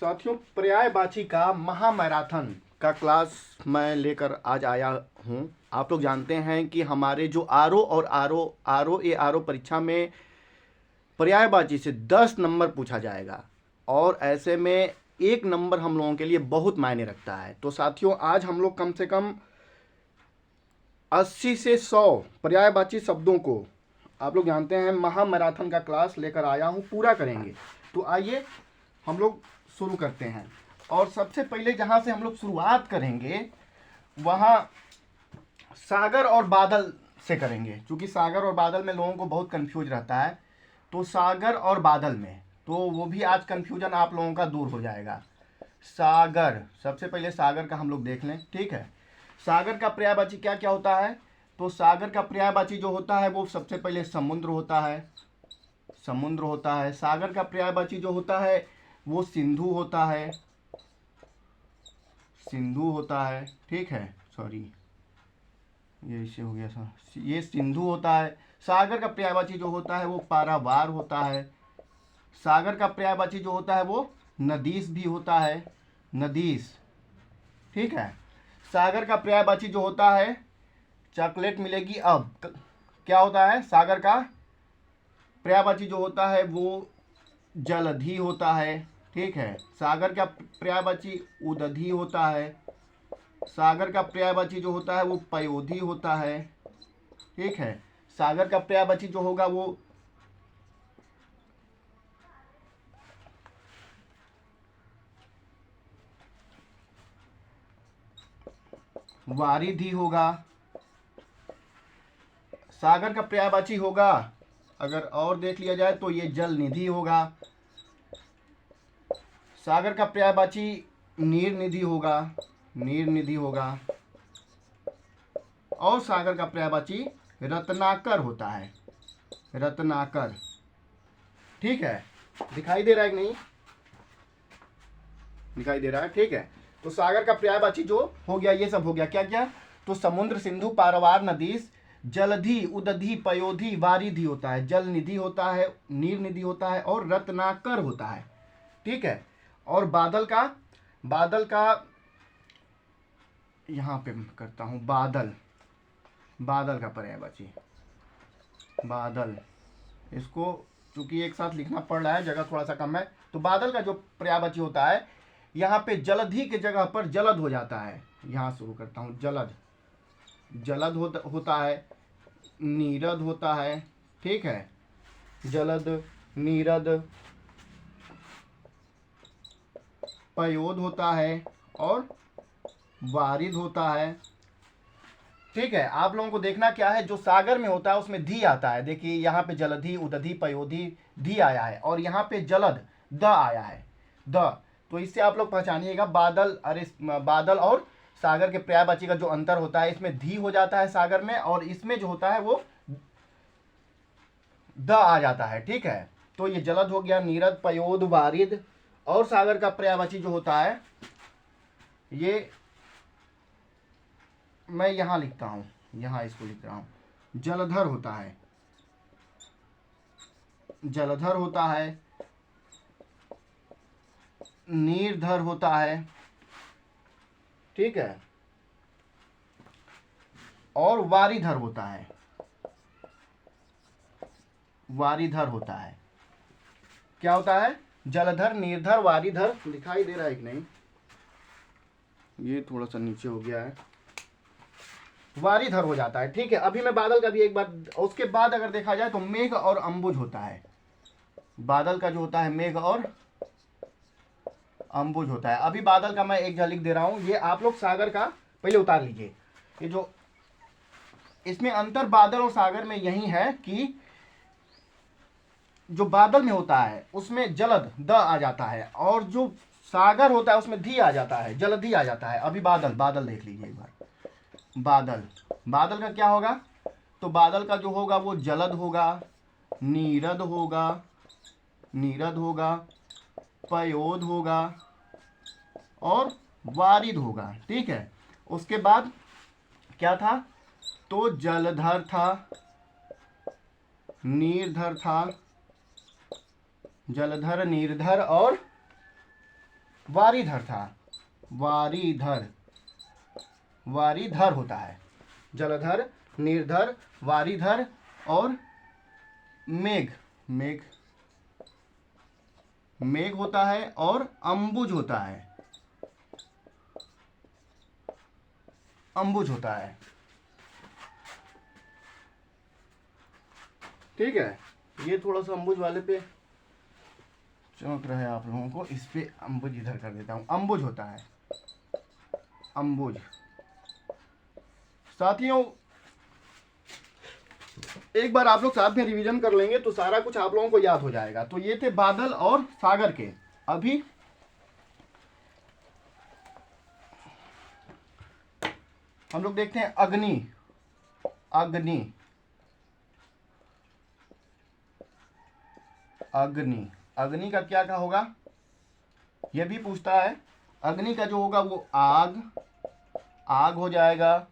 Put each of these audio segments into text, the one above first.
साथियों, पर्यायवाची का महामैराथन का क्लास मैं लेकर आज आया हूँ। आप लोग जानते हैं कि हमारे जो आर ओ परीक्षा में पर्यायवाची से 10 नंबर पूछा जाएगा और ऐसे में 1 नंबर हम लोगों के लिए बहुत मायने रखता है। तो साथियों, आज हम लोग कम से कम 80 से 100 पर्यायवाची शब्दों को, आप लोग जानते हैं, महामैराथन का क्लास लेकर आया हूँ, पूरा करेंगे। तो आइए हम लोग शुरू करते हैं। और सबसे पहले जहाँ से हम लोग शुरुआत करेंगे वहाँ सागर और बादल से करेंगे, क्योंकि सागर और बादल में लोगों को बहुत कंफ्यूज रहता है। तो सागर और बादल में तो वो भी आज कंफ्यूजन आप लोगों का दूर हो जाएगा। सागर, सबसे पहले सागर का हम लोग देख लें, ठीक है। सागर का पर्यायवाची क्या क्या होता है? तो सागर का पर्यायवाची जो होता है वो सबसे पहले समुद्र होता है, समुद्र होता है। सागर का पर्यायवाची जो होता है वो सिंधु होता है, सिंधु होता है, ठीक है। सॉरी, ये इससे हो गया था, ये सिंधु होता है। सागर का पर्यायवाची जो होता है वो पारावार होता है। सागर का पर्यायवाची जो होता है वो नदीस भी होता है, नदीस, ठीक है। सागर का पर्यायवाची जो होता है, चॉकलेट मिलेगी अब, क्या होता है? सागर का पर्यायवाची जो होता है वो जलधि होता है, ठीक है। सागर का पर्यायवाची उदधि होता है। सागर का पर्यायवाची जो होता है वो पयोधि होता है, ठीक है। सागर का पर्यायवाची जो होगा वो वारिधि होगा। सागर का पर्यायवाची होगा, अगर और देख लिया जाए तो ये जल निधि होगा। सागर का पर्यायवाची नीर निधि होगा, नीर निधि होगा। और सागर का पर्यायवाची रत्नाकर होता है, रत्नाकर, ठीक है। दिखाई दे रहा है कि नहीं? दिखाई दे रहा है, ठीक है। तो सागर का पर्यायवाची जो हो गया, ये सब हो गया, क्या क्या? तो समुद्र, सिंधु, पारावार, नदीस, जलधि, उदधि, पयोधि, वारिधि होता है, जल निधि होता है, नीर निधि होता है और रत्नाकर होता है, ठीक है। और बादल का, बादल का यहाँ पे करता हूँ, बादल, बादल का पर्यायवाची बादल, इसको चूंकि एक साथ लिखना पड़ रहा है, जगह थोड़ा सा कम है। तो बादल का जो पर्यायवाची होता है, यहाँ पे जलधि के जगह पर जलद हो जाता है। यहाँ शुरू करता हूँ, जलद, जलद होता है, नीरद होता है, ठीक है। जलद, नीरद, पयोद होता है और वारिद होता है, ठीक है। आप लोगों को देखना क्या है, जो सागर में होता है उसमें धी आता है। देखिए यहाँ पे जलधि, उदधि, पयोधि, धी आया है और यहाँ पे जलद, द आया है, द। तो इससे आप लोग पहचानिएगा बादल, अरे बादल और सागर के पर्यायवाची का जो अंतर होता है, इसमें धी हो जाता है सागर में और इसमें जो होता है वो द आ जाता है, ठीक है। तो ये जलद हो गया, नीरद, पयोद, वारिद। और सागर का पर्यायवाची जो होता है, ये मैं यहाँ लिखता हूँ, यहाँ इसको लिख रहा हूँ, जलधर होता है, जलधर होता है, नीरधर होता है, ठीक है। और वारिधर होता है, वारिधर होता है। क्या होता है? जलधर, नीरधर, वारिधर। दिखाई दे रहा है कि नहीं? ये थोड़ा सा नीचे हो गया है, वारिधर हो जाता है, ठीक है। अभी मैं बादल का भी एक बार, उसके बाद अगर देखा जाए तो मेघ और अंबुज होता है। बादल का जो होता है मेघ और अंबुज होता है। अभी बादल का मैं एक झलक दे रहा हूं, ये आप लोग सागर का पहले उतार लीजिए। ये जो इसमें अंतर बादल और सागर में यही है कि जो बादल में होता है उसमें जलद, द आ जाता है, और जो सागर होता है उसमें धी आ जाता है, जलधि आ जाता है। अभी बादल, बादल देख लीजिए एक बार, बादल, बादल का क्या होगा? तो बादल का जो होगा वो जलद होगा, नीरद होगा, नीरद होगा, पयोद होगा और वारिद होगा, ठीक है। उसके बाद क्या था? तो जलधर था, नीरधर था, जलधर, नीरधर और वारीधर था, वारीधर, वारीधर होता है। जलधर, निर्धर, वारीधर और मेघ, मेघ, मेघ होता है और अंबुज होता है, अंबुज होता है। ठीक है, ये थोड़ा सा अंबुज वाले पे चौंक रहा है आप लोगों को, इस पे अंबुज इधर कर देता हूं। अंबुज होता है, अंबुज। साथियों एक बार आप लोग साथ में रिवीजन कर लेंगे तो सारा कुछ आप लोगों को याद हो जाएगा। तो ये थे बादल और सागर के। अभी हम लोग देखते हैं अग्नि, अग्नि, अग्नि, अग्नि का क्या क्या होगा ये भी पूछता है। अग्नि का जो होगा वो आग, आग हो जाएगा,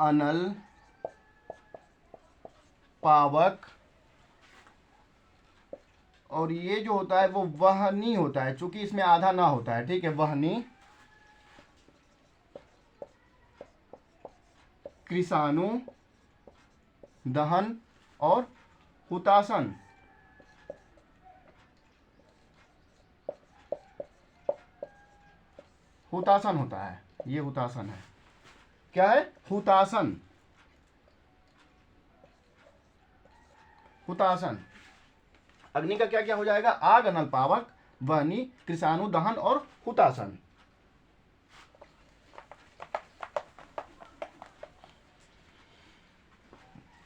अनल, पावक, और ये जो होता है वो वहनी होता है, चूंकि इसमें आधा ना होता है। ठीक है, वहनी, कृषाणु, दहन और हुतासन। हुतासन होता है, ये हुतासन है। क्या है? हुतासन, हुतासन। अग्नि का क्या क्या हो जाएगा? आग, अनल, पावक, वहनी, कृषाणु, दहन और हुतासन।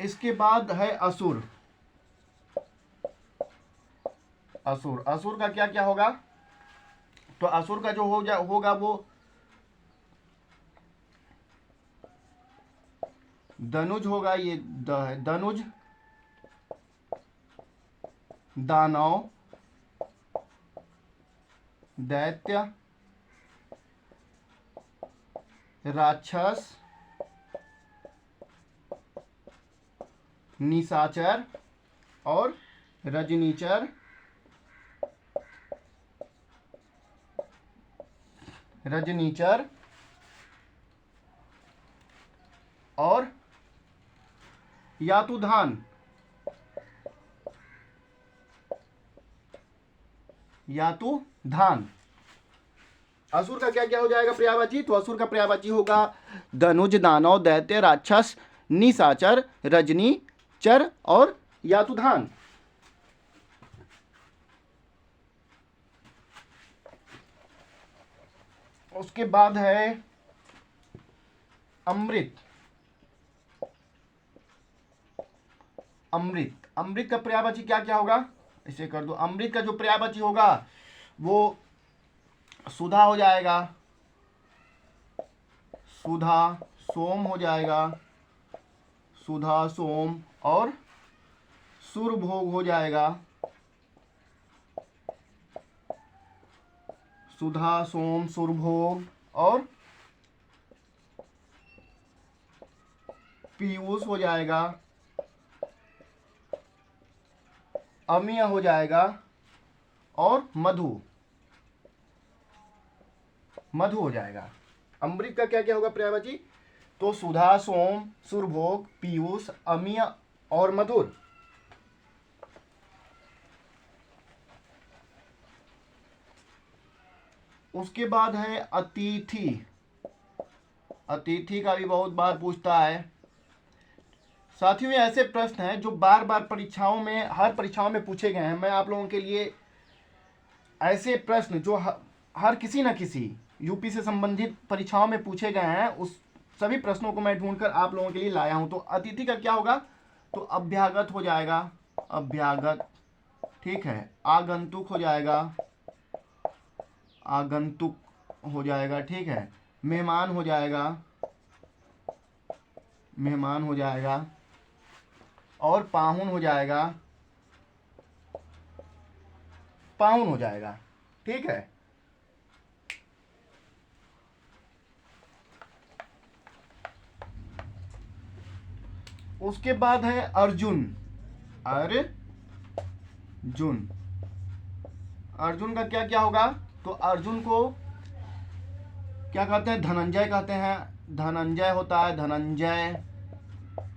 इसके बाद है असुर। असुर, असुर का क्या क्या होगा? तो असुर का जो होगा वो दनुज होगा, ये दनुज, दानव, दैत्य, राक्षस, निशाचर और रजनीचर, रजनीचर और यातुधान, यातुधान। असुर का क्या क्या हो जाएगा पर्यायवाची? तो असुर का पर्यायवाची होगा धनुज, दानव, दैत्य, राक्षस, निशाचर, रजनीचर और यातुधान। उसके बाद है अमृत। अमृत, अमृत का पर्यायवाची क्या क्या होगा? इसे कर दो। अमृत का जो पर्यायवाची होगा वो सुधा हो जाएगा, सुधा, सोम हो जाएगा, सुधा, सोम और सुरभोग हो जाएगा, सुधा, सोम, सुरभोग और पीयूष हो जाएगा, अमीय हो जाएगा और मधु, मधु हो जाएगा। अमृत का क्या क्या होगा पर्यायवाची? तो सुधा, सोम, सुरभोग, पीयूष, अमीय और मधुर। उसके बाद है अतिथि। अतिथि का भी बहुत बार पूछता है। साथियों ये ऐसे प्रश्न हैं जो बार बार परीक्षाओं में, हर परीक्षाओं में पूछे गए हैं। मैं आप लोगों के लिए ऐसे प्रश्न जो हर किसी न किसी यूपी से संबंधित परीक्षाओं में पूछे गए हैं, उस सभी प्रश्नों को मैं ढूंढकर आप लोगों के लिए लाया हूं। तो अतिथि का क्या होगा? तो अभ्यागत हो जाएगा, अभ्यागत। ठीक है, आगंतुक हो जाएगा, आगंतुक हो जाएगा। ठीक है, मेहमान हो जाएगा, मेहमान हो जाएगा और पाहुन हो जाएगा, पाहुन हो जाएगा। ठीक है, उसके बाद है अर्जुन। अर्जुन, अर्जुन का क्या क्या होगा? तो अर्जुन को क्या कहते हैं? धनंजय कहते हैं, धनंजय होता है, धनंजय।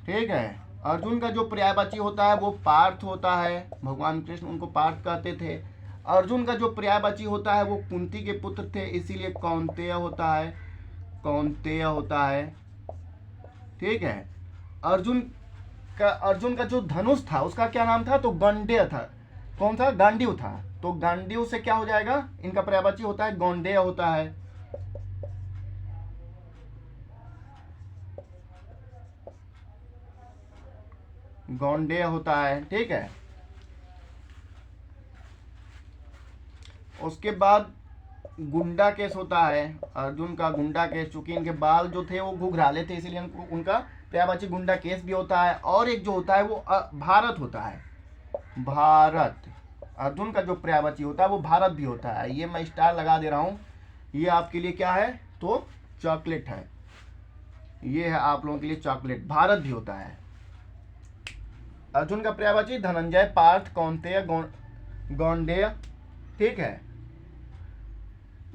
ठीक है। अर्जुन का जो पर्यायवाची होता है वो पार्थ होता है, भगवान कृष्ण उनको पार्थ कहते थे। अर्जुन का जो पर्यायवाची होता है वो कुंती के पुत्र थे, इसीलिए कौन्तेय होता है, कौन्तेय होता है। ठीक है। अर्जुन का जो धनुष था उसका क्या नाम था? तो गंडेय था। कौन था? गांडीव था। तो गांडीव से क्या हो जाएगा? इनका पर्यायवाची होता है गौंडेय होता है। गौंडेय होता है। ठीक है। उसके बाद गुंडा केस होता है, अर्जुन का गुंडा केस, चूंकि इनके बाल जो थे वो घुघराले थे इसीलिए उनका पर्यायवाची गुंडा केस भी होता है। और एक जो होता है वो भारत होता है, भारत। अर्जुन का जो पर्यायवाची होता है वो भारत भी होता है। ये मैं स्टार लगा दे रहा हूँ, ये आपके लिए क्या है? तो चॉकलेट है, ये है आप लोगों के लिए चॉकलेट, भारत भी होता है। अर्जुन का पर्यायवाची धनंजय, पार्थ, कौन्तेय, गौंडेय। ठीक है।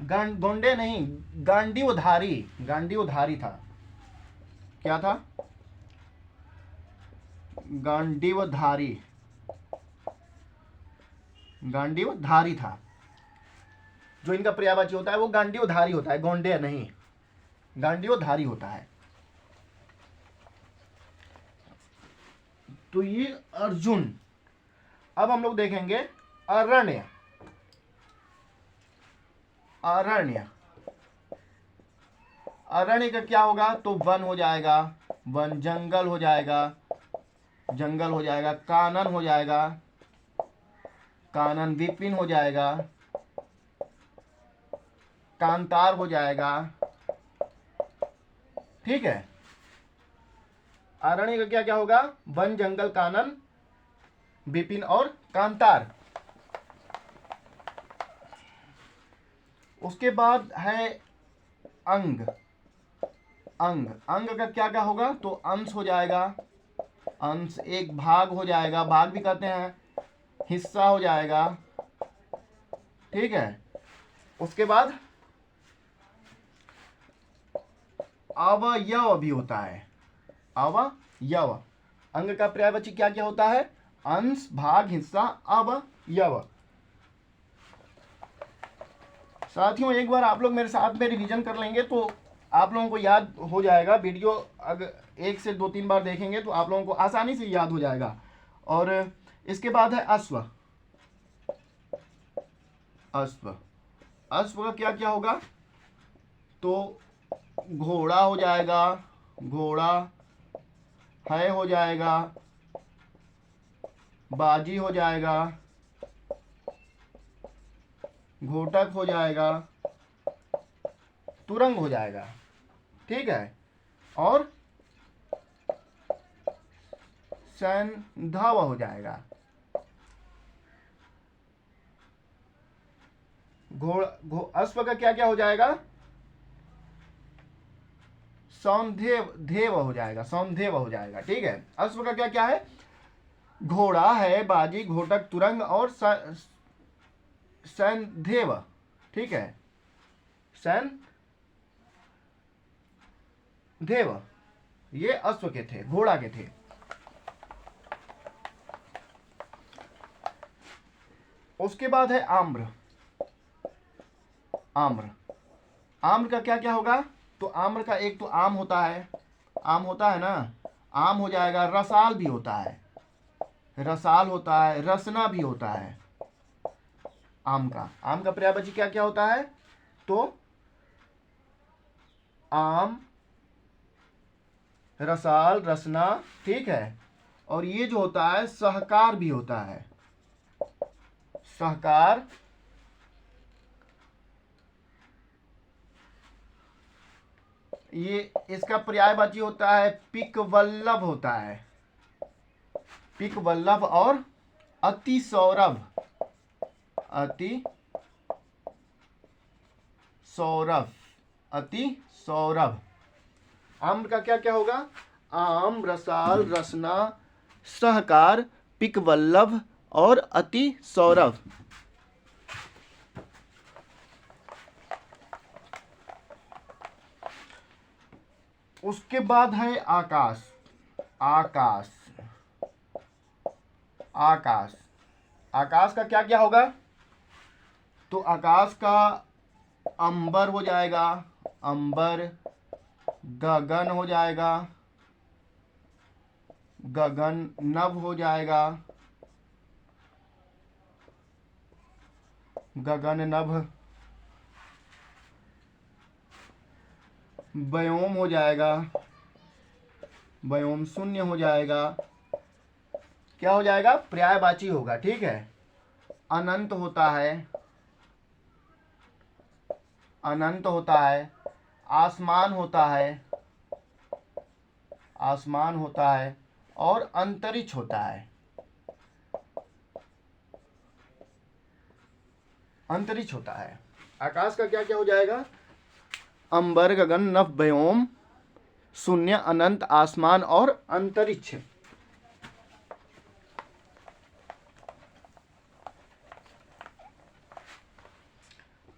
गौंडे नहीं, गांडीवधारी, गांडीवधारी था। क्या था? गांडीवधारी, गांडीवधारी था। जो इनका पर्यायवाची होता है वो गांडीवधारी होता है, गौंडे नहीं, गांडीवधारी होता है। तो ये अर्जुन। अब हम लोग देखेंगे अरण्य। अरण्य, अरण्य का क्या होगा? तो वन हो जाएगा, वन। जंगल हो जाएगा, जंगल हो जाएगा। कानन हो जाएगा, कानन। विपिन हो जाएगा, कांतार हो जाएगा। ठीक है। अरण्य का क्या क्या होगा? वन, जंगल, कानन, विपिन और कांतार। उसके बाद है अंग। अंग, अंग का क्या क्या होगा? तो अंश हो जाएगा, अंश। एक भाग हो जाएगा, भाग भी कहते हैं, हिस्सा हो जाएगा। ठीक है। उसके बाद अवयव भी होता है, अवयव। अंग का पर्यायवाची क्या क्या होता है? अंश, भाग, हिस्सा, अवयव। साथियों एक बार आप लोग मेरे साथ में रिवीजन कर लेंगे तो आप लोगों को याद हो जाएगा। वीडियो अगर 1 से 2-3 बार देखेंगे तो आप लोगों को आसानी से याद हो जाएगा। और इसके बाद है अश्व। अश्व, अश्व का क्या क्या होगा? तो घोड़ा हो जाएगा, घोड़ा है हो जाएगा, बाजी हो जाएगा, घोटक हो जाएगा, तुरंग हो जाएगा। ठीक है। और सैंधव हो जाएगा। अश्व का क्या क्या हो जाएगा? सौंधेव, देव हो जाएगा, सौंधेव हो जाएगा। ठीक है। अश्व का क्या क्या है? घोड़ा है, बाजी, घोटक, तुरंग और सैंधेव। ठीक है। सैंधेव ये अश्व के थे, घोड़ा के थे। उसके बाद है आम्र। आम्र, आम्र का क्या क्या होगा? तो आम्र का एक तो आम होता है, आम होता है ना, आम हो जाएगा। रसाल भी होता है, रसाल होता है, रसना भी होता है। आम का पर्यायवाची क्या क्या होता है? तो आम, रसाल, रसना। ठीक है। और ये जो होता है सहकार भी होता है, सहकार। ये इसका पर्यायवाची होता है पिकवल्लभ होता है, पिकवल्लभ और अति सौरभ, अति सौरभ, अति सौरभ। आम्र का क्या क्या होगा? आम, रसाल, रसना, सहकार, पिकवल्लभ और अति सौरभ। उसके बाद है आकाश। आकाश, आकाश, आकाश का क्या क्या होगा? तो आकाश का अंबर हो जाएगा, अंबर, गगन हो जाएगा, गगन, नभ हो जाएगा, गगन नभ, व्योम हो जाएगा, व्योम शून्य हो जाएगा, क्या हो जाएगा? पर्यायवाची होगा, ठीक है। अनंत होता है, अनंत होता है, आसमान होता है, आसमान होता है, और अंतरिक्ष होता है, अंतरिक्ष होता है। आकाश का क्या क्या हो जाएगा? अंबर, गगन, नभ, व्योम, शून्य, अनंत, आसमान और अंतरिक्ष।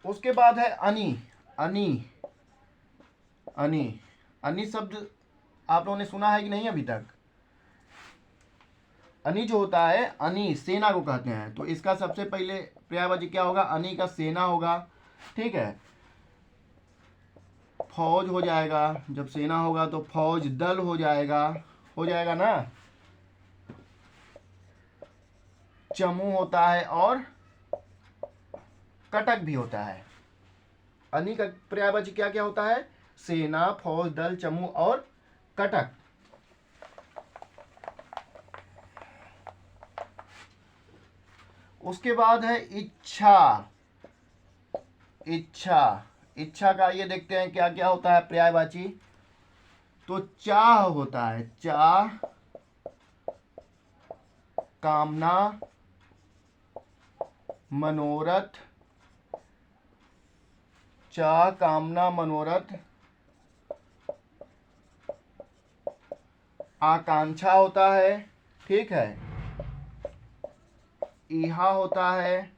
उसके बाद है अनि। अनि, अनि, अनि शब्द आप लोगों ने सुना है कि नहीं अभी तक? अनि जो होता है, अनि सेना को कहते हैं। तो इसका सबसे पहले पर्यायवाची क्या होगा? अनि का सेना होगा, ठीक है। फौज हो जाएगा, जब सेना होगा तो फौज, दल हो जाएगा ना। चमू होता है और कटक भी होता है। अनि का पर्यायवाची क्या क्या होता है? सेना, फौज, दल, चमू और कटक। उसके बाद है इच्छा। इच्छा, इच्छा का ये देखते हैं क्या क्या होता है पर्यायवाची। तो चाह होता है, चाह, कामना, मनोरथ, चाह, कामना, मनोरथ। आकांक्षा होता है, ठीक है। ईहा होता है,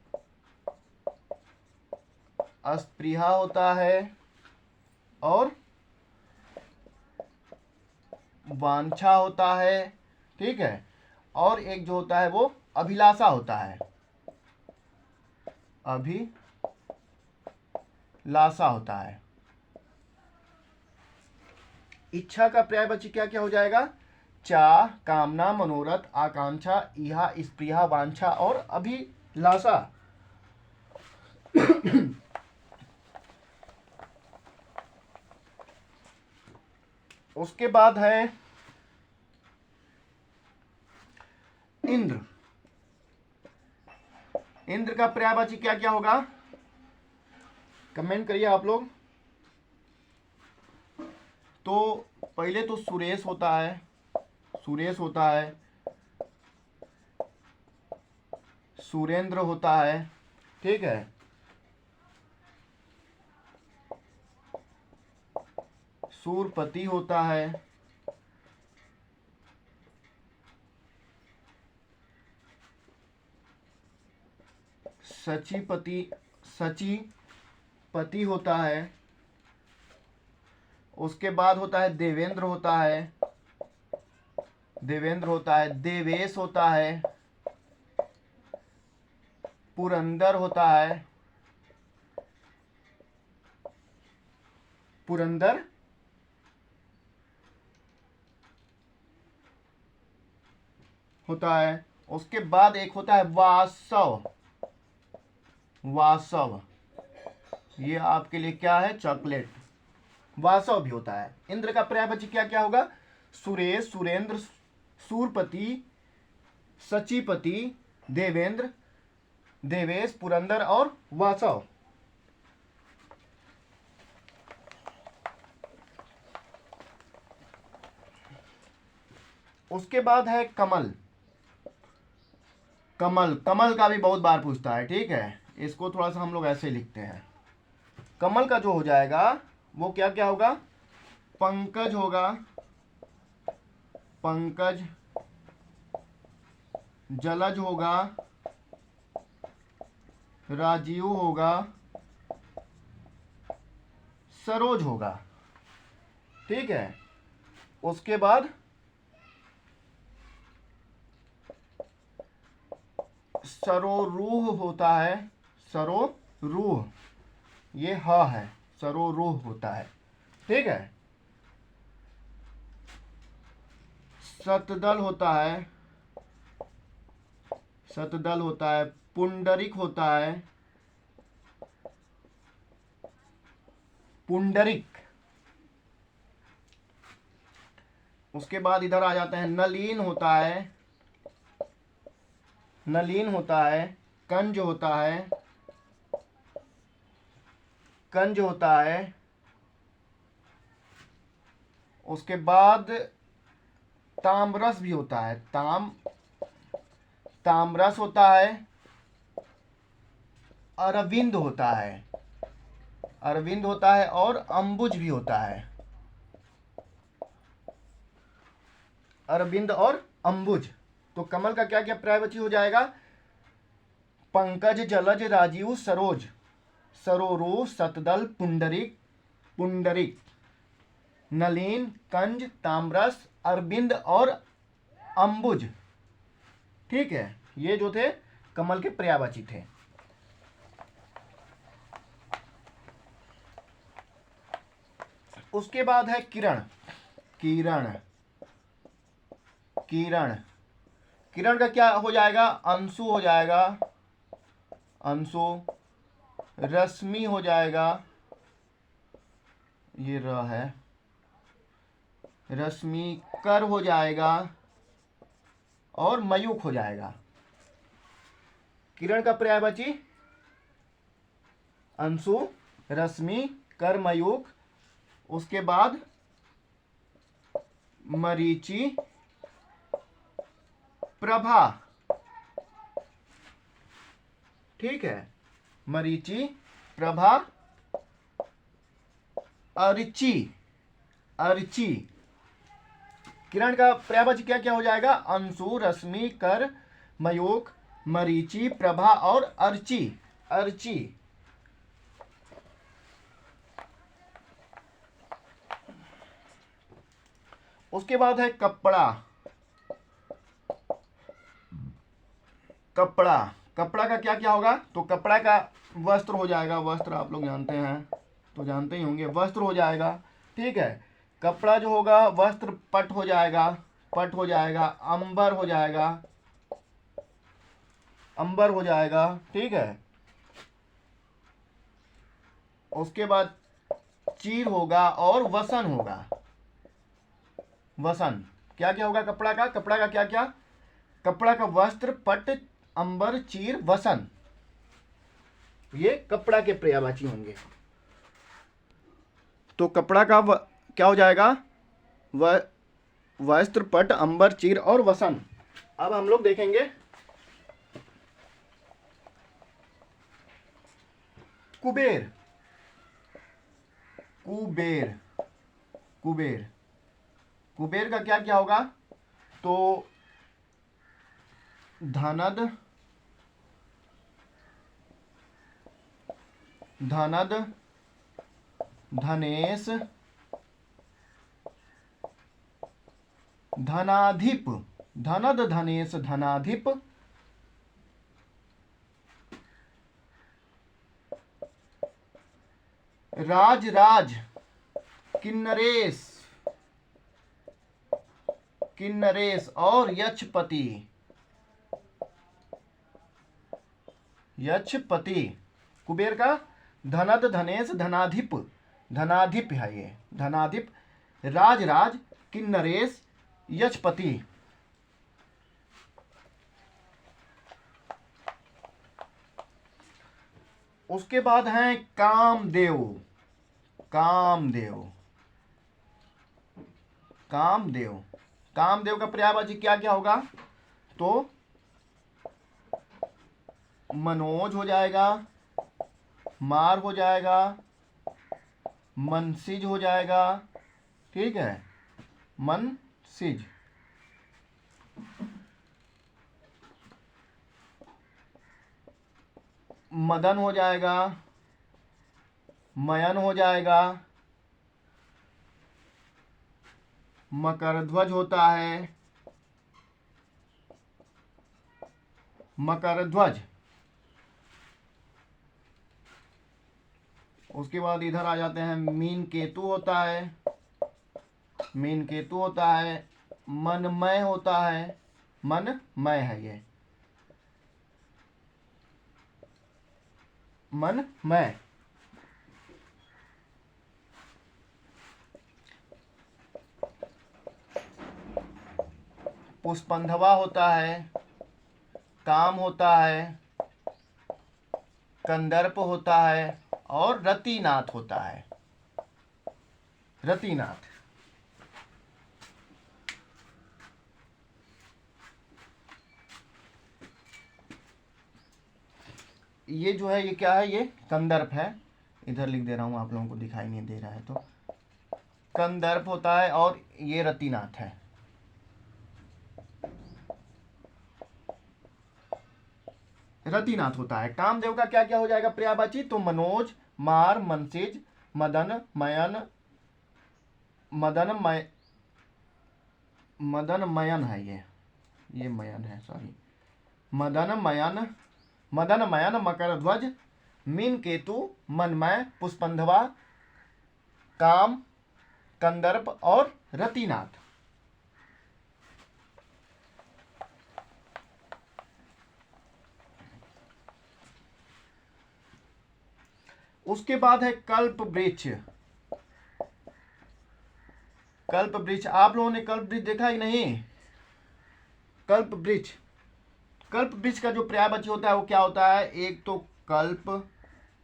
अस्पृहा होता है, और वांछा होता है, ठीक है। और एक जो होता है वो अभिलाषा होता है, अभिलाषा होता है। इच्छा का पर्यायवाची क्या क्या हो जाएगा? चाह, कामना, मनोरथ, आकांक्षा, ईहा, स्पृहा, वांछा और अभिलाषा। उसके बाद है इंद्र। इंद्र का पर्यायवाची क्या क्या होगा? कमेंट करिए आप लोग। तो पहले तो सुरेश होता है, सुरेश होता है, सुरेंद्र होता है, ठीक है। सूरपति होता है, सचीपति होता है। उसके बाद होता है देवेंद्र होता है, देवेंद्र होता है, देवेश होता है, पुरंदर होता है, पुरंदर, होता है। उसके बाद एक होता है वासव। वासव, ये आपके लिए क्या है? चॉकलेट। वासव भी होता है। इंद्र का पर्यायवाची क्या क्या होगा? सुरेश, सुरेंद्र, सूरपति, सचीपति, देवेंद्र, देवेश, पुरंदर और वासव। उसके बाद है कमल। कमल, कमल का भी बहुत बार पूछता है, ठीक है। इसको थोड़ा सा हम लोग ऐसे लिखते हैं। कमल का जो हो जाएगा वो क्या क्या होगा? पंकज होगा, पंकज, जलज होगा, राजीव होगा, सरोज होगा, ठीक है। उसके बाद सरोरूह होता है, सरोरूह, ये ह है, सरोरूह होता है, ठीक है। शतदल होता है, शतदल होता है, पुंडरिक होता है, पुंडरिक। उसके बाद इधर आ जाते हैं, नलीन होता है, नलीन होता है, कंज होता है, कंज होता है। उसके बाद ताम्रस भी होता है, ताम्रस होता है, अरविंद होता है, अरविंद होता है, और अंबुज भी होता है, अरविंद और अंबुज। तो कमल का क्या क्या पर्यायवाची हो जाएगा? पंकज, जलज, राजीव, सरोज, सरोरू, शतदल, पुंडरिक, पुंडरिक, नलीन, कंज, ताम्रस, अरविंद और अंबुज, ठीक है। ये जो थे कमल के पर्यायवाची थे। उसके बाद है किरण, किरण, किरण, किरण का क्या हो जाएगा? अंशु हो जाएगा, अंशु, रश्मि हो जाएगा, ये र है, रश्मि, कर हो जाएगा, और मयूख हो जाएगा। किरण का पर्यायवाची अंशु, रश्मि, कर, मयूख। उसके बाद मरीचि, प्रभा, ठीक है, मरीचि, प्रभा, अर्ची, अर्ची। किरण का पर्यायवाची क्या क्या हो जाएगा? अंशु, रश्मि, कर, मयूख, मरीचि, प्रभा और अर्ची, अर्ची। उसके बाद है कपड़ा, कपड़ा, कपड़ा का क्या क्या होगा? तो कपड़ा का वस्त्र हो जाएगा, वस्त्र आप लोग जानते हैं, तो जानते ही होंगे, वस्त्र हो जाएगा, ठीक है। कपड़ा जो होगा, वस्त्र, पट हो जाएगा, पट हो जाएगा, अंबर हो जाएगा, अंबर हो जाएगा, ठीक है। उसके बाद चीर होगा और वसन होगा, वसन। क्या क्या होगा कपड़ा का? कपड़ा का क्या क्या? कपड़ा का वस्त्र, पट, अंबर, चीर, वसन, ये कपड़ा के पर्यायवाची होंगे। तो कपड़ा का क्या हो जाएगा? वस्त्र, पट, अंबर, चीर और वसन। अब हम लोग देखेंगे कुबेर, कुबेर, कुबेर, कुबेर का क्या क्या होगा? तो धनद, धनद, धनेश, धनाधिप, धनद, धनेश, धनाधिप, राज, राज, किन्नरेश, किन्नरेश और यक्षपति, यक्षपति। कुबेर का धनद, धनेश, धनाधिप, धनाधिप है ये, धनाधिप, राज, राज, किन्नरेश, यक्षपति। उसके बाद हैं कामदेव, कामदेव, कामदेव, कामदेव का पर्यायवाची क्या क्या होगा? तो मनोज हो जाएगा, मार हो जाएगा, मनसिज हो जाएगा, ठीक है, मनसिज। मदन हो जाएगा, मयन हो जाएगा, मकरध्वज होता है, मकरध्वज। उसके बाद इधर आ जाते हैं, मीन केतु होता है, मीन केतु होता है, मनमय होता है, मनमय है ये, मनमय। पुष्पंधवा होता है, काम होता है, कंदर्प होता है और रतिनाथ होता है, रतिनाथ। ये जो है ये क्या है, ये कंदर्प है। इधर लिख दे रहा हूं, आप लोगों को दिखाई नहीं दे रहा है तो। कंदर्प होता है और ये रतिनाथ है। रतिनाथ होता है। कामदेव का क्या क्या हो जाएगा पर्यायवाची, तो मनोज, मार, मनसिज, मदन, मयन, मदन मयन है ये मयन है, सॉरी, मदन मयन, मकरध्वज, मीन केतु, मनमय, पुष्पंधवा, काम, कंदर्प और रतिनाथ। उसके बाद है कल्प वृक्ष। कल्प वृक्ष, आप लोगों ने कल्प वृक्ष देखा ही नहीं? कल्प वृक्ष, कल्प वृक्ष का जो पर्यायवाची होता है वो क्या होता है, एक तो कल्प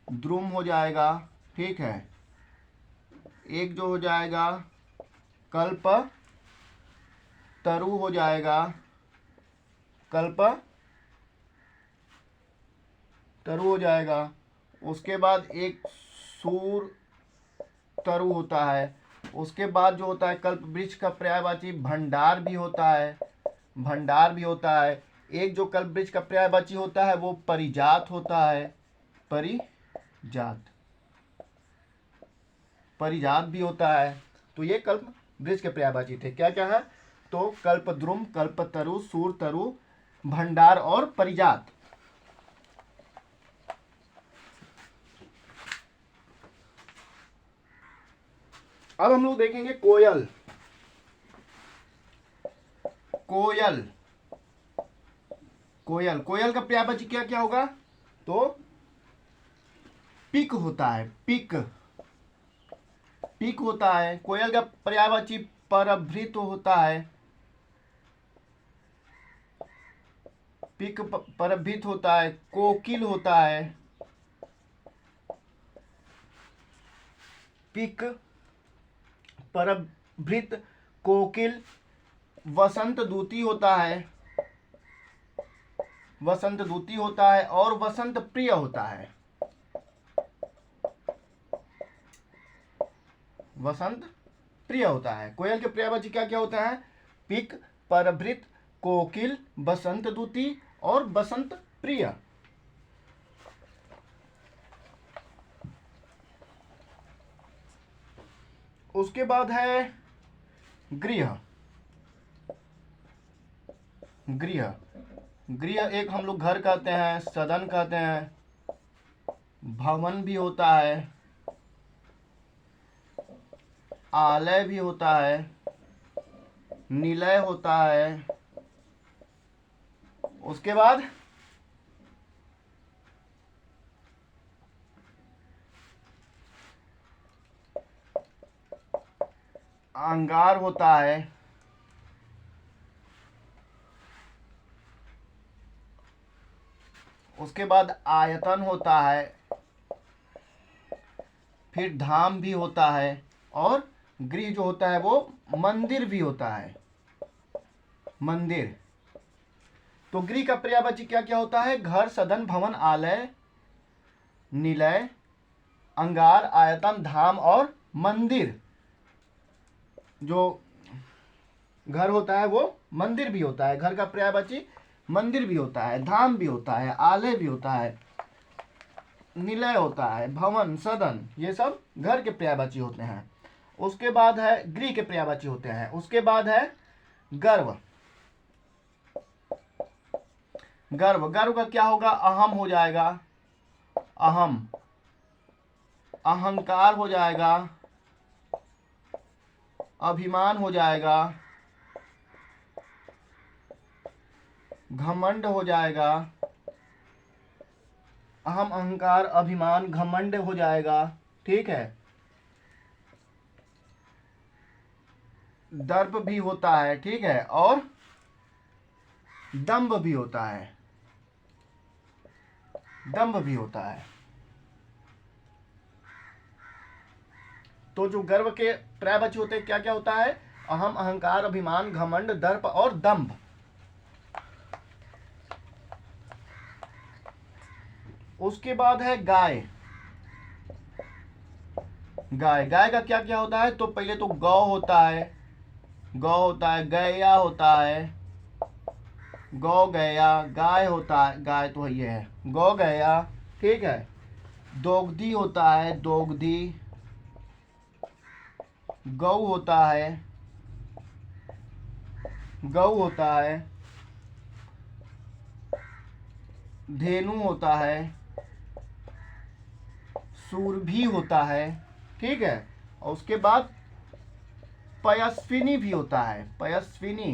द्रुम हो जाएगा, ठीक है, एक जो हो जाएगा कल्प तरु हो जाएगा, कल्प तरु हो जाएगा। उसके बाद एक सूर तरु होता है। उसके बाद जो होता है कल्प वृक्ष का पर्यायवाची भंडार भी होता है, भंडार भी होता है। एक जो कल्प वृक्ष का पर्यायवाची होता है वो परिजात होता है, परिजात, परिजात भी होता है। तो ये कल्प वृक्ष के पर्यायवाची थे। क्या क्या है, तो कल्प द्रुम, कल्प तरु, सूर तरु, भंडार और परिजात। अब हम लोग देखेंगे कोयल। कोयल, कोयल, कोयल का पर्यायवाची क्या क्या होगा, तो पिक होता है, पिक, पिक होता है। कोयल का पर्यायवाची परभृत होता है, पिक परभृत होता है। कोकिल होता है, पिक परभृत, कोकिल। वसंत दूती होता है, वसंत दूती होता है और वसंत प्रिय होता है, वसंत प्रिय होता है। कोयल के पर्यायवाची क्या क्या होता है, पिक, परभृत, कोकिल, बसंत दूती और बसंत प्रिय। उसके बाद है गृह। गृह, गृह एक हम लोग घर कहते हैं, सदन कहते हैं, भवन भी होता है, आलय भी होता है, निलय होता है। उसके बाद अंगार होता है, उसके बाद आयतन होता है, फिर धाम भी होता है और गृह जो होता है वो मंदिर भी होता है, मंदिर। तो गृह का पर्यायवाची क्या क्या होता है, घर, सदन, भवन, आलय, निलय, अंगार, आयतन, धाम और मंदिर। जो घर होता है वो मंदिर भी होता है, घर का पर्यायवाची मंदिर भी होता है, धाम भी होता है, आलय भी होता है, निलय होता है, भवन, सदन, ये सब घर के पर्यायवाची होते हैं। उसके बाद है गृह के पर्यायवाची होते हैं। उसके बाद है गर्व। गर्व, गर्व का क्या होगा? अहम हो जाएगा, अहम। अहंकार हो जाएगा, अभिमान हो जाएगा, घमंड हो जाएगा, अहम, अहंकार, अभिमान, घमंड हो जाएगा। ठीक है। दर्प भी होता है, ठीक है, और दंभ भी होता है, दंभ भी होता है। तो जो गर्व के पर्यायवाची होते हैं क्या क्या होता है? अहम, अहंकार, अभिमान, घमंड, दर्प और दंभ। उसके बाद है गाय। गाय, गाय का क्या क्या होता है? तो पहले तो गौ होता है, गौ होता है, गैया होता है, गौ गैया, गाय होता है, गाय तो ये है, गौ गैया। ठीक है। दोग्धी होता है, दोग्धी, गौ होता है, गौ होता है, धेनु होता है, सूरभी होता है। ठीक है। और उसके बाद पयस्विनी भी होता है, पयस्विनी।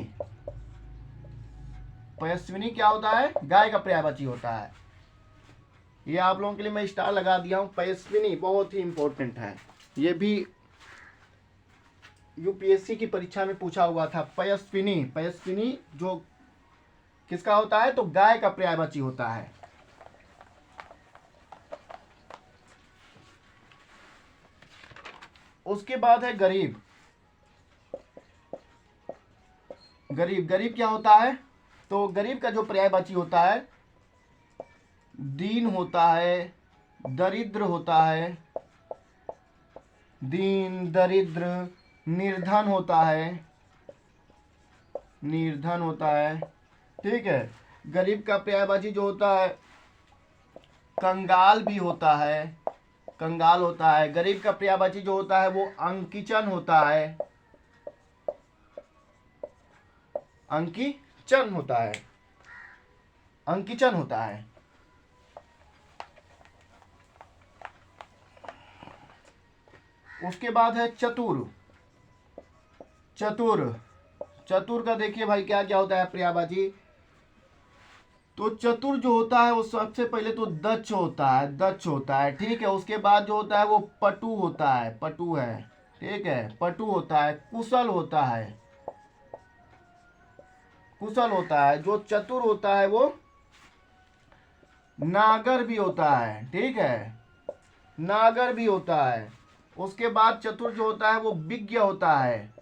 पयस्विनी क्या होता है? गाय का पर्यायवाची होता है। ये आप लोगों के लिए मैं स्टार लगा दिया हूं। पयस्विनी बहुत ही इंपॉर्टेंट है, ये भी यूपीएससी की परीक्षा में पूछा हुआ था। पयस्विनी, पयस्विनी जो किसका होता है? तो गाय का पर्यायवाची होता है। उसके बाद है गरीब। गरीब, गरीब क्या होता है? तो गरीब का जो पर्यायवाची होता है, दीन होता है, दरिद्र होता है, दीन, दरिद्र, निर्धन होता है, निर्धन होता है। ठीक है। गरीब का पर्यायवाची जो होता है, कंगाल भी होता है, कंगाल होता है। गरीब का पर्यायवाची जो होता है वो अंकिचन होता है, अंकिचन होता है, अंकिचन होता है। उसके बाद है चतुर। चतुर, चतुर का देखिए भाई क्या क्या होता है पर्यायवाची। तो चतुर जो होता है वो सबसे पहले तो दक्ष होता है, दक्ष होता है। ठीक है। उसके बाद जो होता है वो पटु होता है, पटु है। ठीक है, पटु होता है। कुशल होता है, कुशल होता है। जो चतुर होता है वो नागर भी होता है। ठीक है, नागर भी होता है। उसके बाद चतुर जो होता है वो विज्ञ होता है।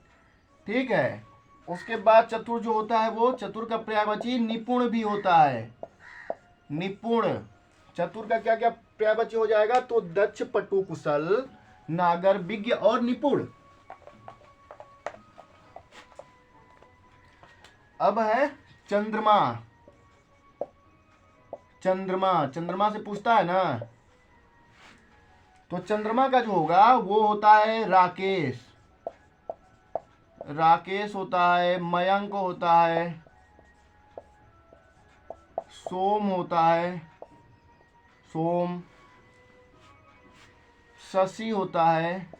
ठीक है। उसके बाद चतुर जो होता है वो, चतुर का पर्यायवाची निपुण भी होता है, निपुण। चतुर का क्या क्या पर्यायवाची हो जाएगा? तो दक्ष, पटु, कुशल, नागर, विज्ञ और निपुण। अब है चंद्रमा। चंद्रमा, चंद्रमा से पूछता है ना, तो चंद्रमा का जो होगा वो होता है राकेश। राकेश होता है, मयंक होता है, सोम होता है, सोम, शशि होता है,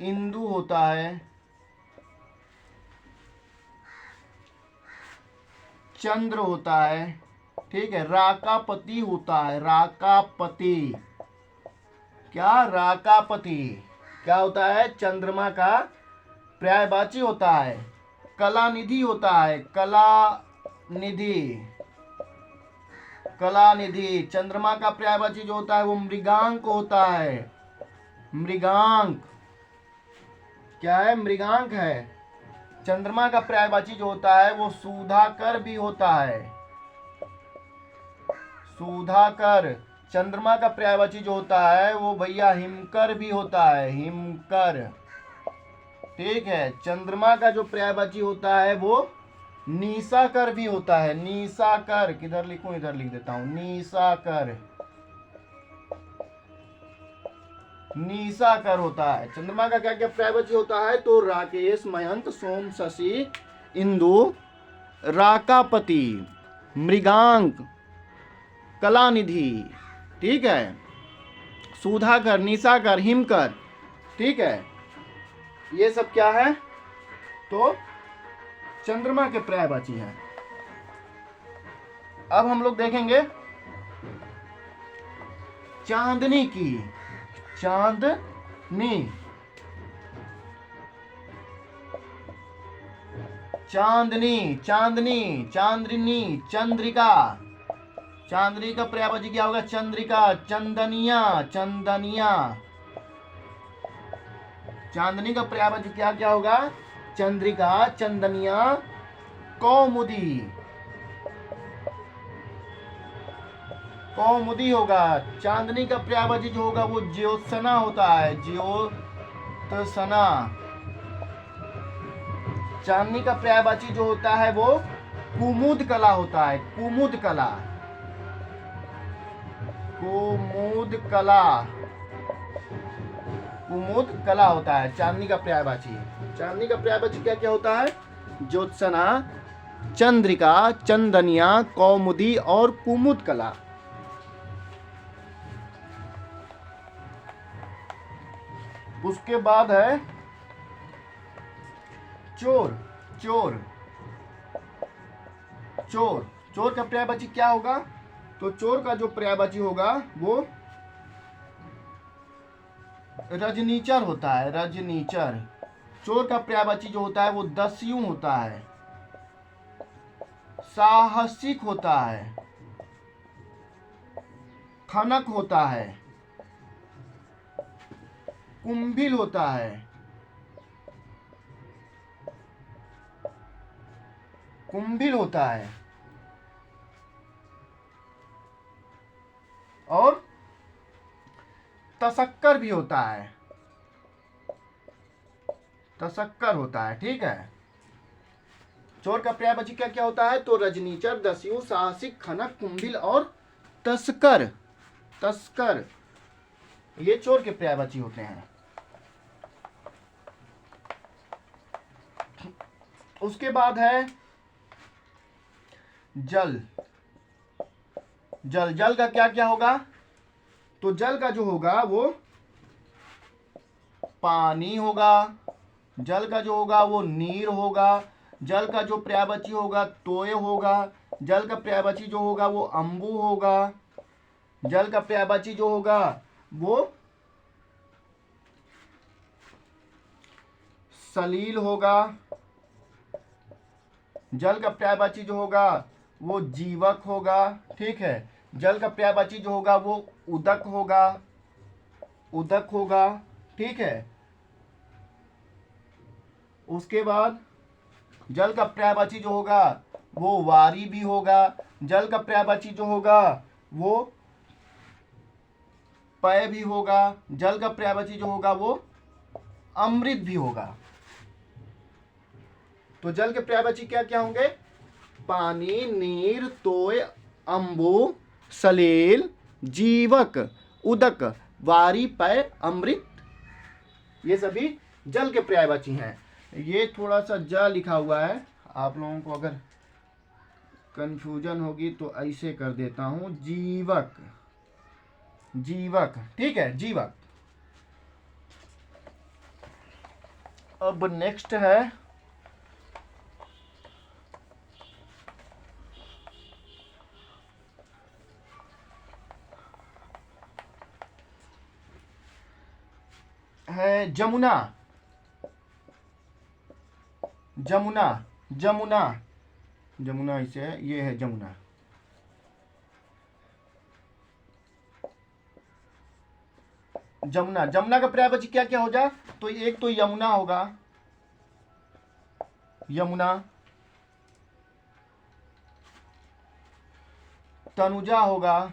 इंदु होता है, चंद्र होता है। ठीक है। राकापति होता है, राकापति। क्या? राकापति क्या होता है? चंद्रमा का पर्यायवाची होता है। कलानिधि होता है, कलानिधि, कलानिधि। चंद्रमा का पर्यायवाची जो होता है वो मृगांक होता है, मृगांक। क्या है? मृगांक है। चंद्रमा का पर्यायवाची जो होता है वो सुधाकर भी होता है, सुधाकर। चंद्रमा का पर्यायवाची जो होता है वो भैया हिमकर भी होता है, हिमकर। ठीक है। चंद्रमा का जो पर्यायवाची होता है वो निशाकर भी होता है, निशाकर। किधर लिखूं? इधर लिख देता हूं, निशाकर। निशाकर होता है। चंद्रमा का क्या क्या पर्यायवाची होता है? तो राकेश, मयंक, सोम, शशि, इंदु, राकापति, मृगांक, कलानिधि, ठीक है, सुधाकर, निशाकर, हिमकर, ठीक है, ये सब क्या है? तो चंद्रमा के पर्यायवाची हैं। अब हम लोग देखेंगे चांदनी की। चांदनी, चांदनी, चांदनी, चांद्रिनी, चंद्रिका। चांदनी का पर्यायवाची क्या होगा? चंद्रिका, चंदनिया, चंदनिया। चांदनी का पर्यायवाची क्या क्या होगा? चंद्रिका, चंदनिया, कौमुदी। कौमुदी होगा। चांदनी का पर्यायवाची जो होगा वो ज्योत्सना होता है। ज्योत्सना। चांदनी का पर्यायवाची जो होता है वो कुमुद कला होता है। कुमुद कला, कुमुद कला, कुमुद कला होता है चांदनी का पर्यायवाची। चांदनी का पर्यायवाची क्या क्या होता है? ज्योत्सना, चंद्रिका, चंदनिया, कौमुदी और कुमुद कला। उसके बाद है चोर। चोर, चोर, चोर का पर्यायवाची क्या होगा? तो चोर का जो पर्यायवाची होगा वो रजनीचर होता है। रजनीचर। चोर का पर्यायवाची जो होता है वो दस्यु होता है। साहसिक होता है। खनक होता है। कुंभिल होता है। कुंभिल होता है और तसक्कर भी होता है। तसक्कर होता है, ठीक है। चोर का पर्यायवाची क्या क्या होता है? तो रजनीचर, दस्यु, साहसिक, खनक, कुंभिल और तस्कर। तस्कर, ये चोर के पर्यायवाची होते हैं। उसके बाद है जल। जल, जल का क्या क्या होगा? तो जल का जो होगा वो पानी होगा। जल का जो होगा वो नीर होगा। जल का जो पर्यायवाची होगा तोय होगा। जल का पर्यायवाची जो होगा वो अंबु होगा। जल का पर्यायवाची जो होगा वो सलील होगा। जल का पर्यायवाची जो होगा वो जीवक होगा, ठीक है। जल का पर्यायवाची जो होगा वो उदक होगा। उदक होगा, ठीक है। उसके बाद जल का पर्यायवाची जो होगा वो वारी भी होगा। जल का पर्यायवाची जो होगा वो पय भी होगा। जल का पर्यायवाची जो होगा वो अमृत भी होगा। तो जल के पर्यायवाची क्या क्या होंगे? पानी, नीर, तोय, अंबु, सलील, जीवक, उदक, वारी, पय, अमृत, ये सभी जल के पर्यायवाची हैं। ये थोड़ा सा ज लिखा हुआ है, आप लोगों को अगर कंफ्यूजन होगी तो ऐसे कर देता हूं, जीवक। जीवक, ठीक है, जीवक। अब नेक्स्ट है जमुना। जमुना, जमुना, जमुना इसे है, ये है जमुना। जमुना, जमुना का पर्यायवाची क्या क्या हो जा? तो एक तो यमुना होगा। यमुना, तनुजा होगा,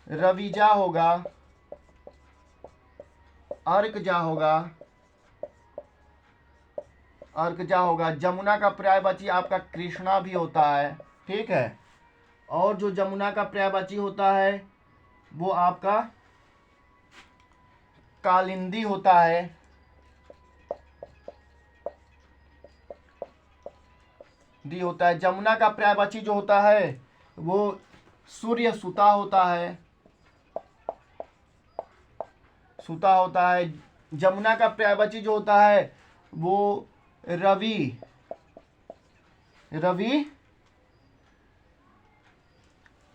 रविजा होगा, अर्कजा होगा, अर्कजा होगा। जमुना का पर्यायवाची आपका कृष्णा भी होता है, ठीक है। और जो जमुना का पर्यायवाची होता है वो आपका कालिंदी होता है, दी होता है। जमुना का पर्यायवाची जो होता है वो सूर्य सुता होता है, सुता होता है। जमुना का पर्यायवाची जो होता है वो रवि, रवि